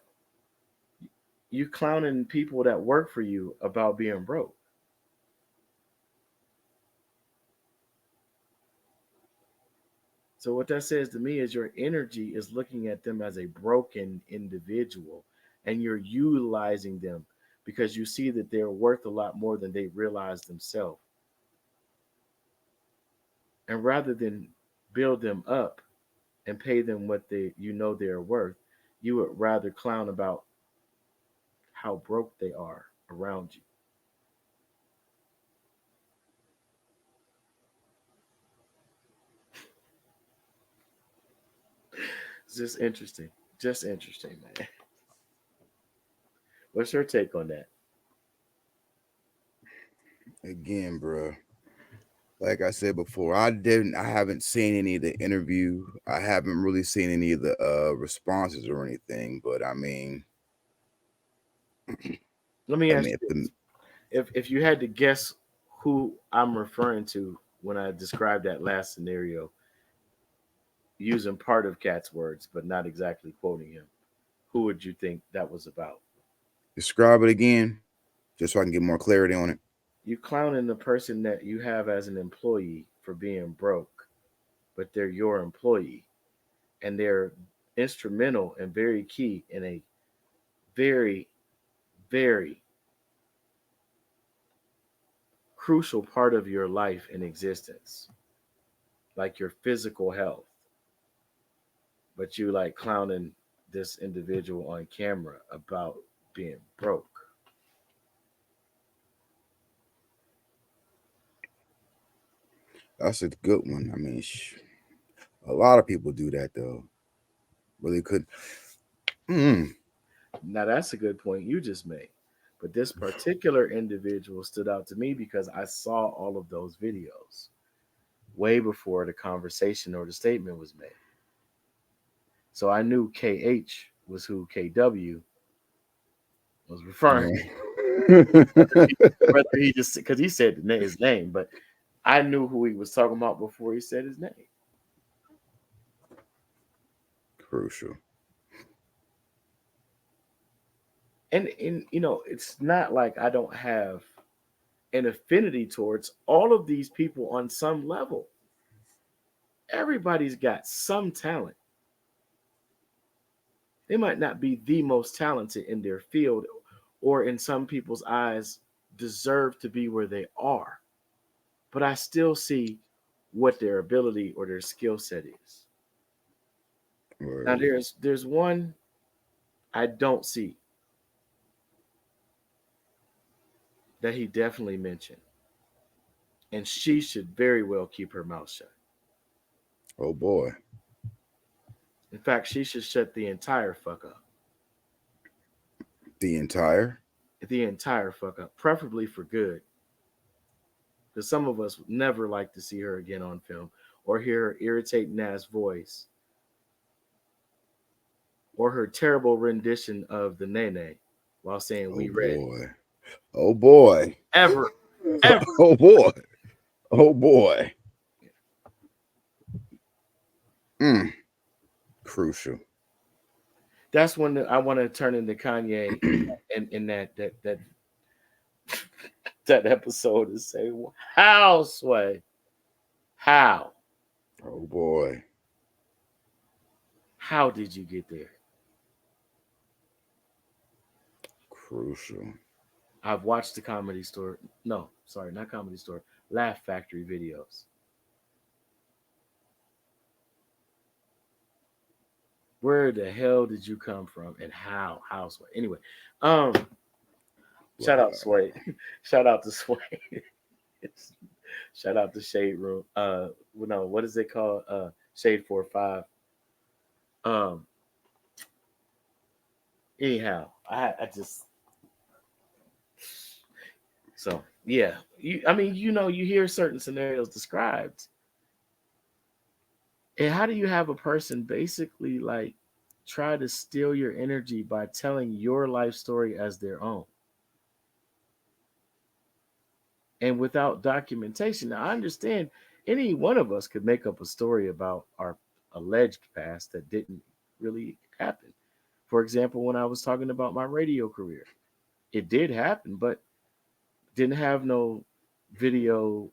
you clowning people that work for you about being broke. So what that says to me is your energy is looking at them as a broken individual, and you're utilizing them because you see that they're worth a lot more than they realize themselves. And rather than build them up and pay them what they they're worth, you would rather clown about how broke they are around you. It's just interesting. Just interesting, man. What's your take on that? Again, bro. Like I said before, I haven't seen any of the interview. I haven't really seen any of the responses or anything. But Let me I ask mean, you this. If you had to guess who I'm referring to when I described that last scenario, using part of Cat's words, but not exactly quoting him, who would you think that was about? describe it again, just so I can get more clarity on it. You clowning the person that you have as an employee for being broke, but they're your employee and they're instrumental and very key in a very, very crucial part of your life and existence, like your physical health. But you like clowning. this individual on camera about being broke. That's a good one. I mean, a lot of people do that though. Really could. Mm. Now that's a good point you just made. But this particular individual stood out to me because I saw all of those videos way before the conversation or the statement was made. So I knew KH was who KW was referring Yeah. whether he just because he said his name, but I knew who he was talking about before he said his name. Crucial. And it's not like I don't have an affinity towards all of these people on some level. Everybody's got some talent. They might not be the most talented in their field, or in some people's eyes deserve to be where they are, but I still see what their ability or their skill set is. Now Right. there's one I don't see that he definitely mentioned, and she should very well keep her mouth shut. Oh boy. In fact, she should shut the entire fuck up. The entire. The entire fuck up, preferably for good. Because some of us would never like to see her again on film or hear her irritating ass voice or her terrible rendition of the Nene while saying Oh we ready. boy. Oh boy. Ever, ever. Oh boy. Oh boy. Mm. Crucial. That's when I want to turn into Kanye in that episode and say, how, Sway? How? Oh boy. How did you get there? Crucial. I've watched the Comedy Store. No, sorry, not Comedy Store. Laugh Factory videos. Where the hell did you come from and how? How, Sway? Anyway, um, shout out Wow. Sway. Shout out to Sway. Shout out to Shade Room. No, what is it called? Shade 45. Um, anyhow, I just so yeah. I mean, you hear certain scenarios described, and how do you have a person basically like try to steal your energy by telling your life story as their own and without documentation? Now, I understand any one of us could make up a story about our alleged past that didn't really happen. For example, when I was talking about my radio career, it did happen, but didn't have no video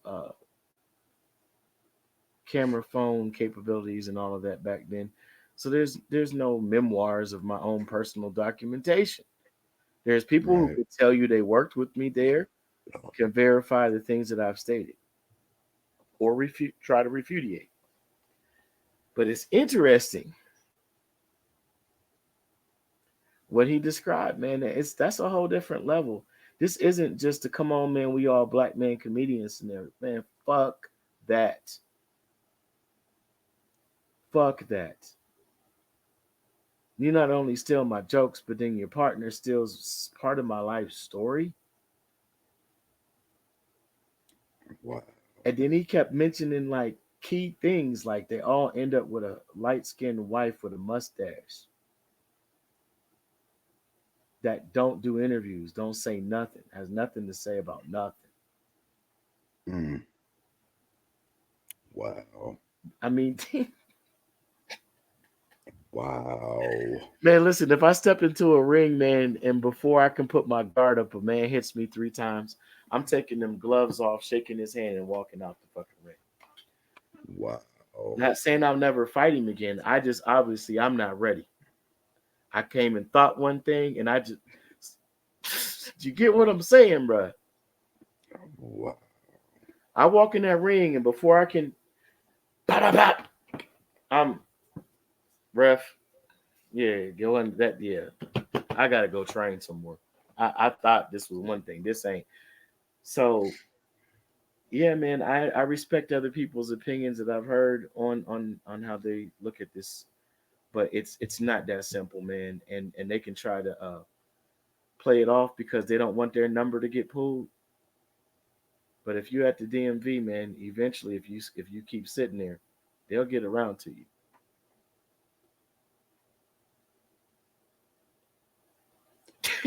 camera phone capabilities and all of that back then. So there's no memoirs of my own personal documentation. There's people who Right. could tell you they worked with me there, can verify the things that I've stated, or try to refutate. But it's interesting what he described, man. That's a whole different level. This isn't just a come on, man, we all black man comedians scenario. Man, fuck that. Fuck that. You not only steal my jokes, but then your partner steals part of my life story. Wow. And then he kept mentioning like key things, like they all end up with a light skinned wife with a mustache that don't do interviews, don't say nothing, has nothing to say about nothing. Mm. Wow. I mean, Wow. man, listen, if I step into a ring, man, and before I can put my guard up, a man hits me 3 times, I'm taking them gloves off, shaking his hand, and walking out the fucking ring. Wow. Not saying I'll never fight him again. I just obviously I'm not ready. I came and thought one thing, and I just you get what I'm saying, bro? Wow. I walk in that ring, and before I can, bop, bop, bop, I'm ref. Yeah, go on that. Yeah, I gotta go train some more. I thought this was one thing. This ain't. So yeah, man, I respect other people's opinions that I've heard on how they look at this, but it's not that simple, man. And they can try to play it off because they don't want their number to get pulled. But if you're at the DMV, man, eventually if you keep sitting there, they'll get around to you.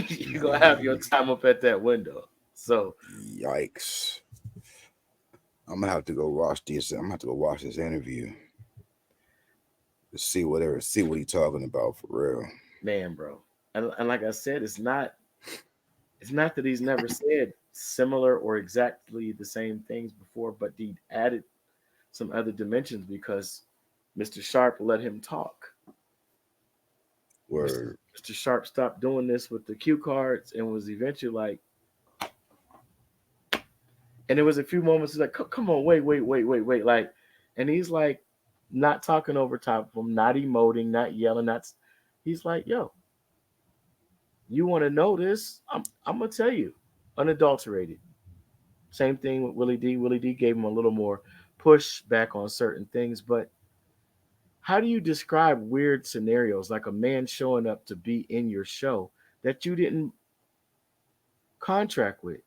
You're gonna have your time up at that window. So Yikes! I'm gonna have to go watch this. I'm gonna have to go watch this interview to see what he's talking about for real. man, bro. And like I said, it's not that he's never said similar or exactly the same things before, but he added some other dimensions because Mr. Sharp let him talk. Mr. Word. Mr. Sharp stopped doing this with the cue cards and was eventually like, and there was a few moments like, come on, wait, like, and he's like, not talking over top of him, not emoting, not yelling, not. He's like, yo, you want to know this? I'm gonna tell you, unadulterated. Same thing with Willie D. Willie D gave him a little more push back on certain things, but how do you describe weird scenarios like a man showing up to be in your show that you didn't contract with?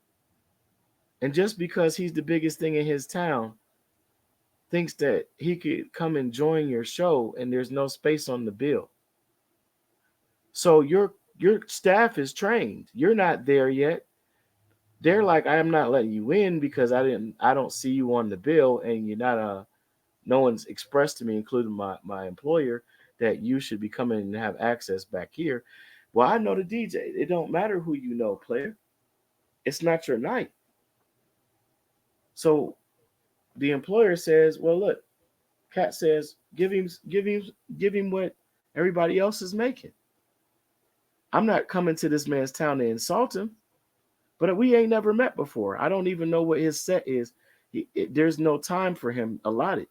And just because he's the biggest thing in his town, thinks that he could come and join your show and there's no space on the bill. So your staff is trained. You're not there yet. They're like, I am not letting you in because I don't see you on the bill and you're not no one's expressed to me, including my employer, that you should be coming and have access back here. Well, I know the DJ. It don't matter who you know, player. It's not your night. So the employer says, well, look, Cat says, give him what everybody else is making. I'm not coming to this man's town to insult him, but we ain't never met before. I don't even know what his set is. There's no time for him allotted.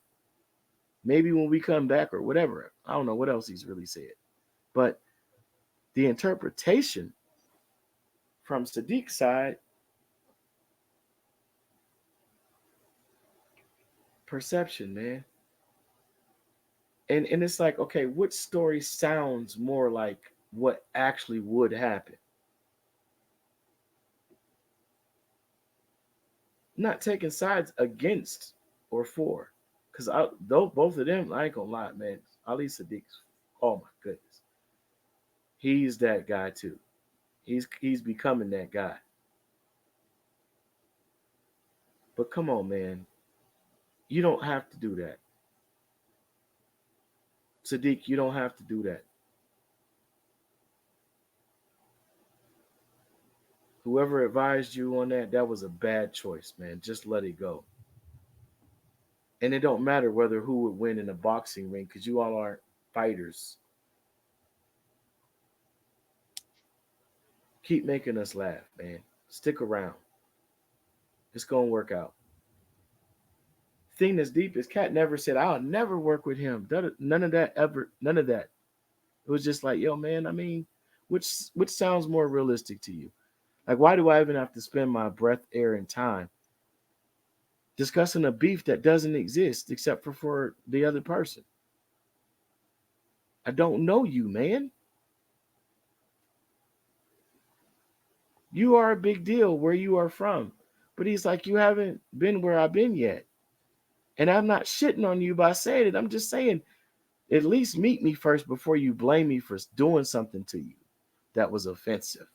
Maybe when we come back or whatever. I don't know what else he's really said. But the interpretation from Sadiq's side, perception, man. And it's like, okay, which story sounds more like what actually would happen? Not taking sides against or for. Because both of them, I ain't gonna lie, man. Ali Sadiq's, oh my goodness. He's that guy too. He's becoming that guy. But come on, man. You don't have to do that. Sadiq, you don't have to do that. Whoever advised you on that, that was a bad choice, man. Just let it go. And it don't matter whether who would win in a boxing ring, because you all aren't fighters. Keep making us laugh, man. Stick around. It's gonna work out. Thing that's deep is Cat never said, I'll never work with him. None of that ever, none of that. It was just like, yo, man, I mean, which sounds more realistic to you? Like, why do I even have to spend my breath, air, and time discussing a beef that doesn't exist except for the other person? I don't know you, man. You are a big deal where you are from. But he's like, you haven't been where I've been yet. And I'm not shitting on you by saying it. I'm just saying, at least meet me first before you blame me for doing something to you that was offensive.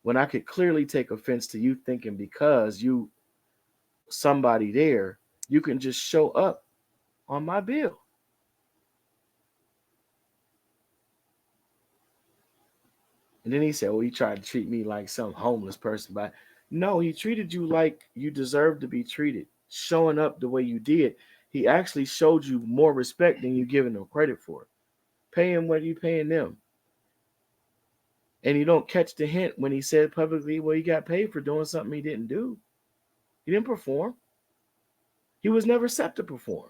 When I could clearly take offense to you thinking because you somebody there, you can just show up on my bill. And then he said, well, he tried to treat me like some homeless person. But no, he treated you like you deserved to be treated, showing up the way you did. He actually showed you more respect than you giving him credit for. Pay him what you paying them. And you don't catch the hint when he said publicly, well, he got paid for doing something he didn't do. He didn't perform. He was never set to perform.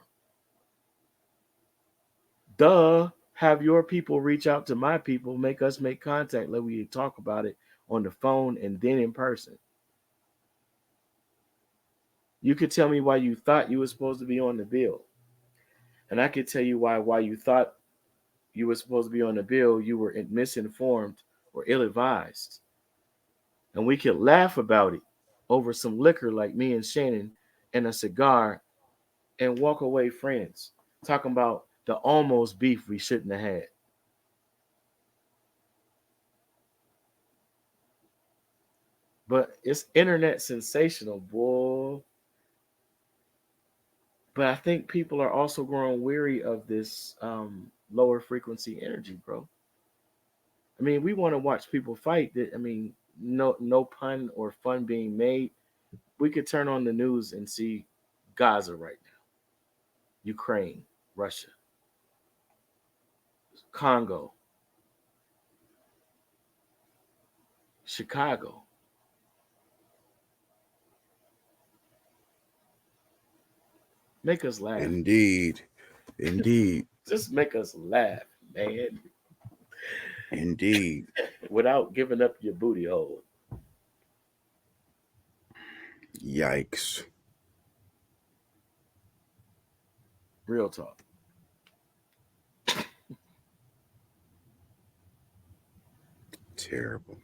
Duh. Have your people reach out to my people, make us make contact, let we talk about it on the phone and then in person. You could tell me why you thought you were supposed to be on the bill, and I could tell you why you thought you were supposed to be on the bill, you were misinformed or ill-advised, and we could laugh about it over some liquor like me and Shannon and a cigar and walk away friends, talking about the almost beef we shouldn't have had. But it's internet sensational, boy. But I think people are also growing weary of this lower frequency energy, bro. I mean, we want to watch people fight. I mean, no pun or fun being made. We could turn on the news and see Gaza right now, Ukraine, Russia, Congo, Chicago. Make us laugh. Indeed. Indeed. Just make us laugh, man, Indeed. without giving up your booty hole. Yikes. Real talk. Terrible.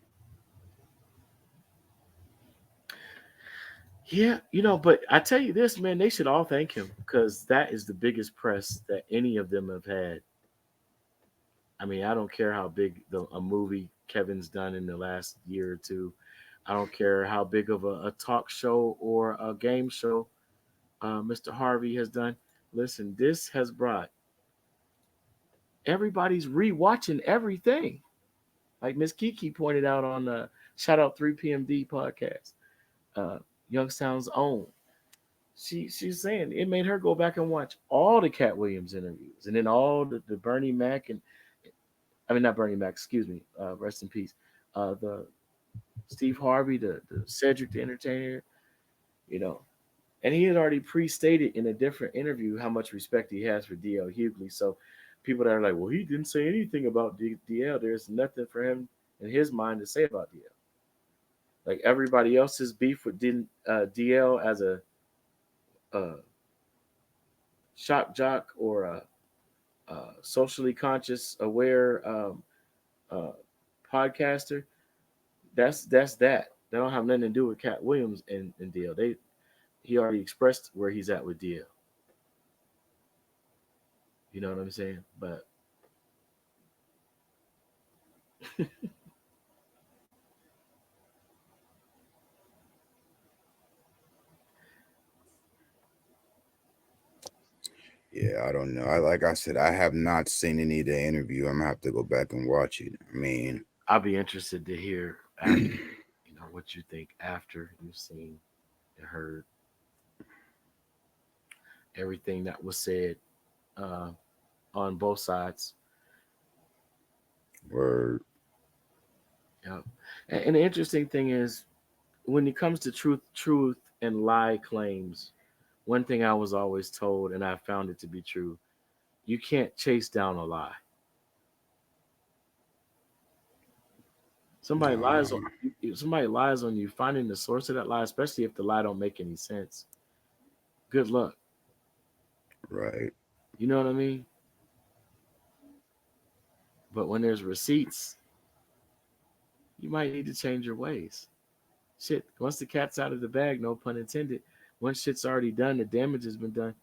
Yeah, but I tell you this, man, they should all thank him because that is the biggest press that any of them have had. I mean, I don't care how big a movie Kevin's done in the last year or two. I don't care how big of a talk show or a game show Mr. Harvey has done. Listen, this has brought everybody's rewatching everything. Like Miss Kiki pointed out on the Shout Out 3PMD podcast, uh, Youngstown's own. She's saying it made her go back and watch all the Cat Williams interviews and then all the Bernie Mac and I mean not Bernie Mac, excuse me, rest in peace. The Steve Harvey, the Cedric the Entertainer, you know, and he had already pre-stated in a different interview how much respect he has for DL Hughley. So people that are like, well, he didn't say anything about DL. There's nothing for him in his mind to say about DL. Like everybody else's beef with DL as a shock jock or a socially conscious, aware uh, podcaster. That's that. They don't have nothing to do with Cat Williams and DL. He already expressed where he's at with DL. You know what I'm saying? But Yeah, I don't know. Like I said, I have not seen any of the interview. I'm gonna have to go back and watch it. I mean, I'll be interested to hear after, what you think after you've seen and heard everything that was said uh, on both sides. or Yeah. And the interesting thing is, when it comes to truth and lie claims, one thing I was always told, and I found it to be true: you can't chase down a lie. Somebody lies on you. If somebody lies on you. Finding the source of that lie, especially if the lie don't make any sense, good luck. right. You know what I mean? But when there's receipts, you might need to change your ways. Shit, once the cat's out of the bag, no pun intended. Once shit's already done, the damage has been done.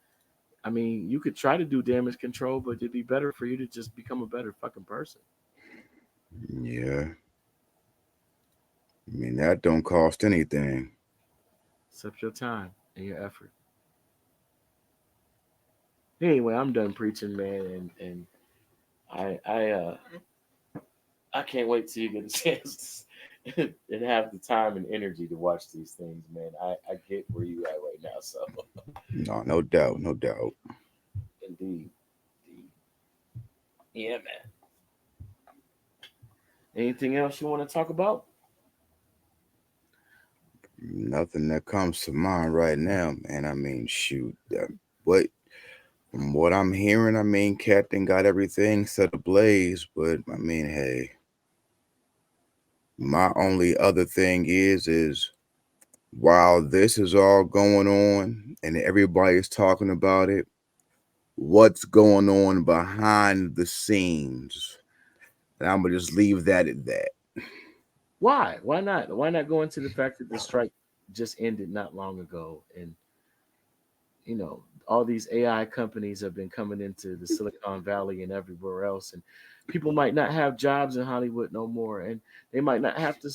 I mean, you could try to do damage control, but it'd be better for you to just become a better fucking person. Yeah. I mean, that don't cost anything. Except your time and your effort. Anyway, I'm done preaching, man, and I can't wait till you get a chance and have the time and energy to watch these things, man. I get where you at right now, so No, no doubt, no doubt. indeed. Indeed. Yeah, man. Anything else you want to talk about? Nothing that comes to mind right now, man. I mean, shoot. What? From what I'm hearing, I mean, Captain got everything set ablaze, but I mean, hey, my only other thing is while this is all going on and everybody's talking about it, what's going on behind the scenes? And I'm gonna just leave that at that. Why? Why not? Why not go into the fact that the strike just ended not long ago, and all these AI companies have been coming into the Silicon Valley and everywhere else, and people might not have jobs in Hollywood no more, and they might not have to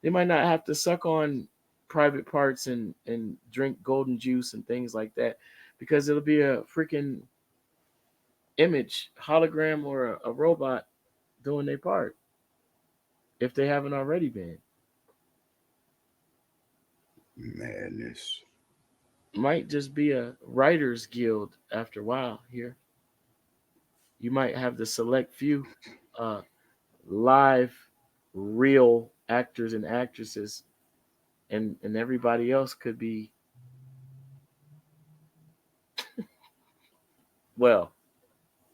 they might not have to suck on private parts and drink golden juice and things like that, because it'll be a freaking image hologram or a robot doing their part if they haven't already been. Madness. Might just be a writers guild after a while here. You might have the select few uh, live, real actors and actresses, and everybody else could be, well,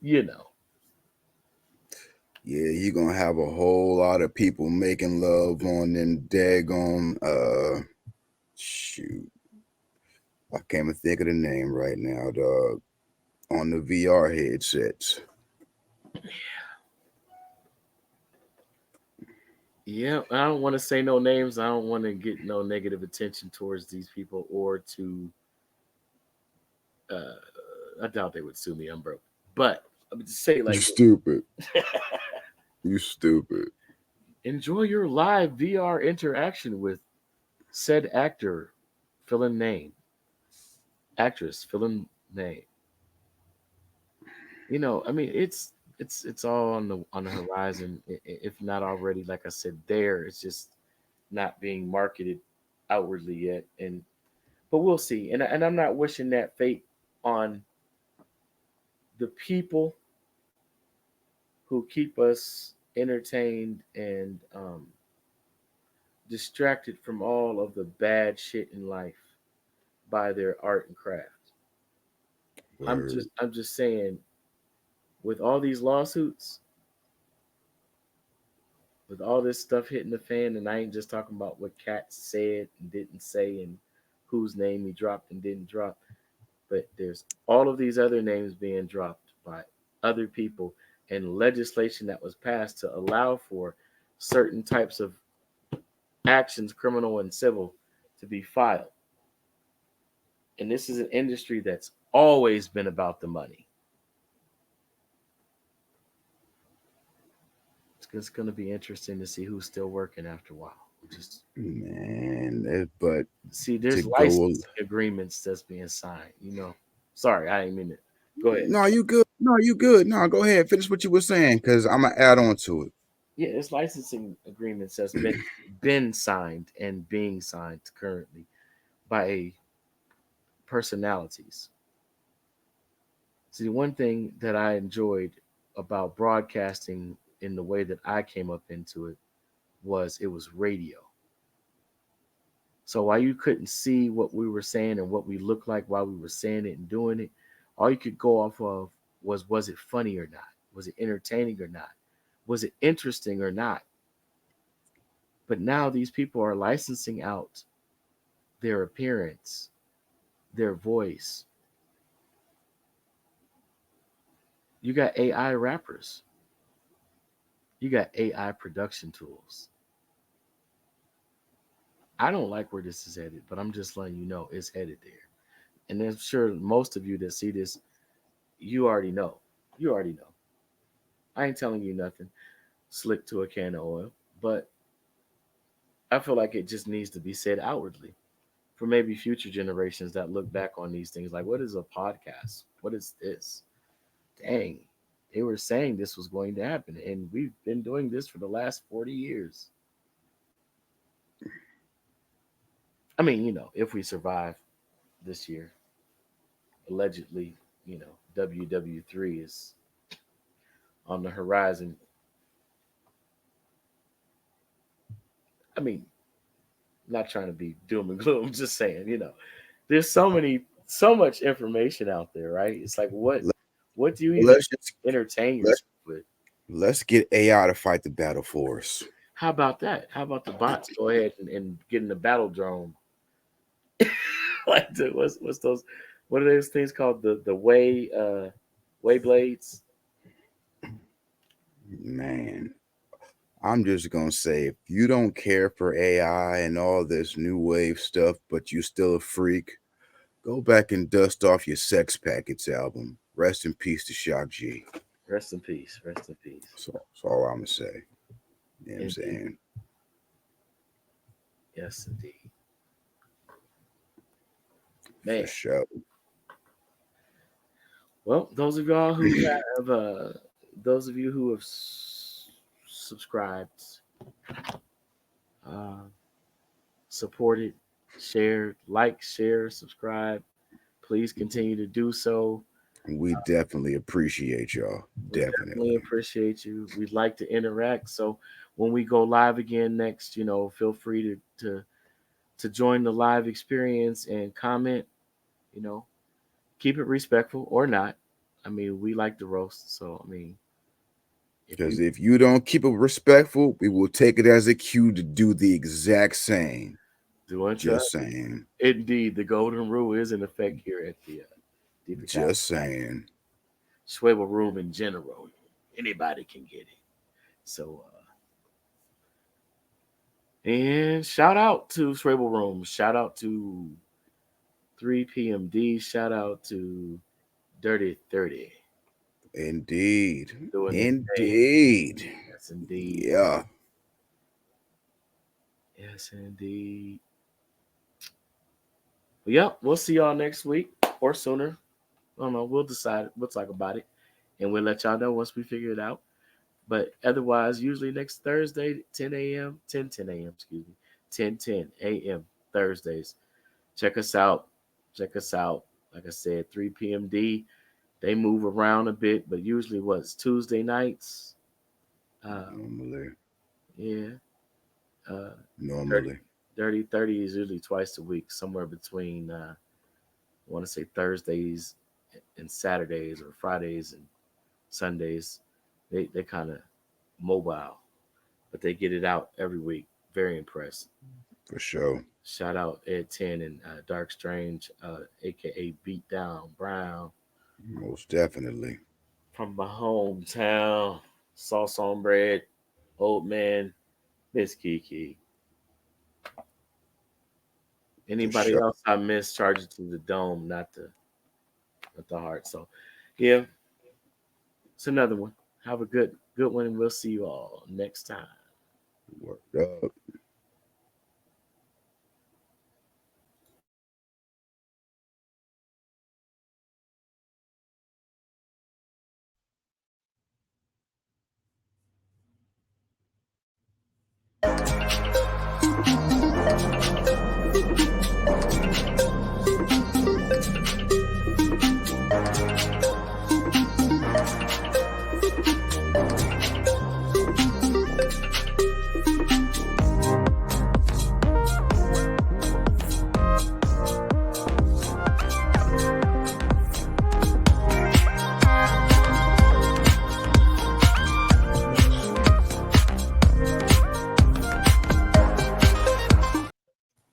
you know. Yeah, you're gonna have a whole lot of people making love on them daggone shoot. I can't even think of the name right now, dog. On the VR headsets. Yeah, I don't want to say no names. I don't want to get no negative attention towards these people, or to. I doubt they would sue me. I'm broke, but I would just say it You like stupid. this. You stupid. Enjoy your live VR interaction with said actor, fill in name, actress, fill in name. I mean, it's all on the horizon, if not already. Like I said, there it's just not being marketed outwardly yet, and but we'll see. And I'm not wishing that fate on the people who keep us entertained and distracted from all of the bad shit in life by their art and craft. Word. I'm just saying, with all these lawsuits, with all this stuff hitting the fan, and I ain't just talking about what Cat said and didn't say, and whose name he dropped and didn't drop, but there's all of these other names being dropped by other people, and legislation that was passed to allow for certain types of actions, criminal and civil, to be filed. And this is an industry that's always been about the money. It's going to be interesting to see who's still working after a while. Just Man, but see, to there's go. licensing agreements that's being signed. Sorry, I didn't mean it. Go ahead. No, you good. No, you good. No, go ahead. Finish what you were saying, cause I'm gonna add on to it. Yeah, it's licensing agreements that's been signed and being signed currently by personalities. See, one thing that I enjoyed about broadcasting in the way that I came up into it was radio. So while you couldn't see what we were saying and what we looked like while we were saying it and doing it, all you could go off of was it funny or not? Was it entertaining or not? Was it interesting or not? But now these people are licensing out their appearance, their voice. You got AI rappers. You got AI production tools. I don't like where this is headed, but I'm just letting you know it's headed there. And I'm sure most of you that see this, you already know. You already know. I ain't telling you nothing slick to a can of oil, but I feel like it just needs to be said outwardly for maybe future generations that look back on these things like, what is a podcast? What is this? Dang, they were saying this was going to happen, and we've been doing this for the last 40 years. I mean, if we survive this year, allegedly, WW3 is on the horizon. I mean, not trying to be doom and gloom, just saying, there's so many so much information out there, right? It's like Let- what do you even Let's just entertain let's yourself with? let's get AI to fight the battle for us. How about that? How about the bots go ahead and get in the battle drone? Like what's those, what are those things called, the way blades? Man, I'm just gonna say, if you don't care for AI and all this new wave stuff, but you still a freak, go back and dust off your Sex Packets album. Rest in peace to Shock G. Rest in peace. Rest in peace. That's all I'm gonna say. You know what I'm Indeed. saying? Yes, indeed. For Man. sure. Well, those of you who have subscribed, uh, supported, shared, like, share, subscribe. Please continue to do so. We definitely appreciate y'all. We definitely Definitely. appreciate you. We'd like to interact. So when we go live again next, feel free to join the live experience and comment. You know, keep it respectful or not. I mean, we like to roast. So I mean, if Because you if you don't keep it respectful, we will take it as a cue to do the exact same. do unto Just others, saying. indeed, the golden rule is in effect here at the Deep Account Just saying. Schwebel Room in general. Anybody can get it. So, and shout out to Schwebel Room. Shout out to 3PMD. Shout out to Dirty 30 Indeed. doing the thing. Indeed. Yes, indeed. Yeah. Yes, indeed. But yep, we'll see y'all next week or sooner. I don't know. We'll decide. We'll talk about it, and we'll let y'all know once we figure it out. But otherwise, usually next Thursday, 10 a.m., 10 a.m., excuse me, 10 a.m. Thursdays. Check us out. Check us out. Like I said, 3 p.m.D. They move around a bit, but usually what's Tuesday nights? Um, Normally. yeah. Uh, dirty, Normally. dirty 30 is usually twice a week, somewhere between, I want to say Thursdays and Saturdays, or Fridays and Sundays. They kind of mobile, but they get it out every week. Very impressed. For sure. Shout out Ed 10 and Dark Strange, aka Beatdown Brown, Most definitely. from my hometown. Sauce on bread, old man, Miss Kiki. For Anybody sure. else I miss, charge it to the dome, not the heart. So yeah, it's another one. Have a good one, and we'll see you all next time. Worked up.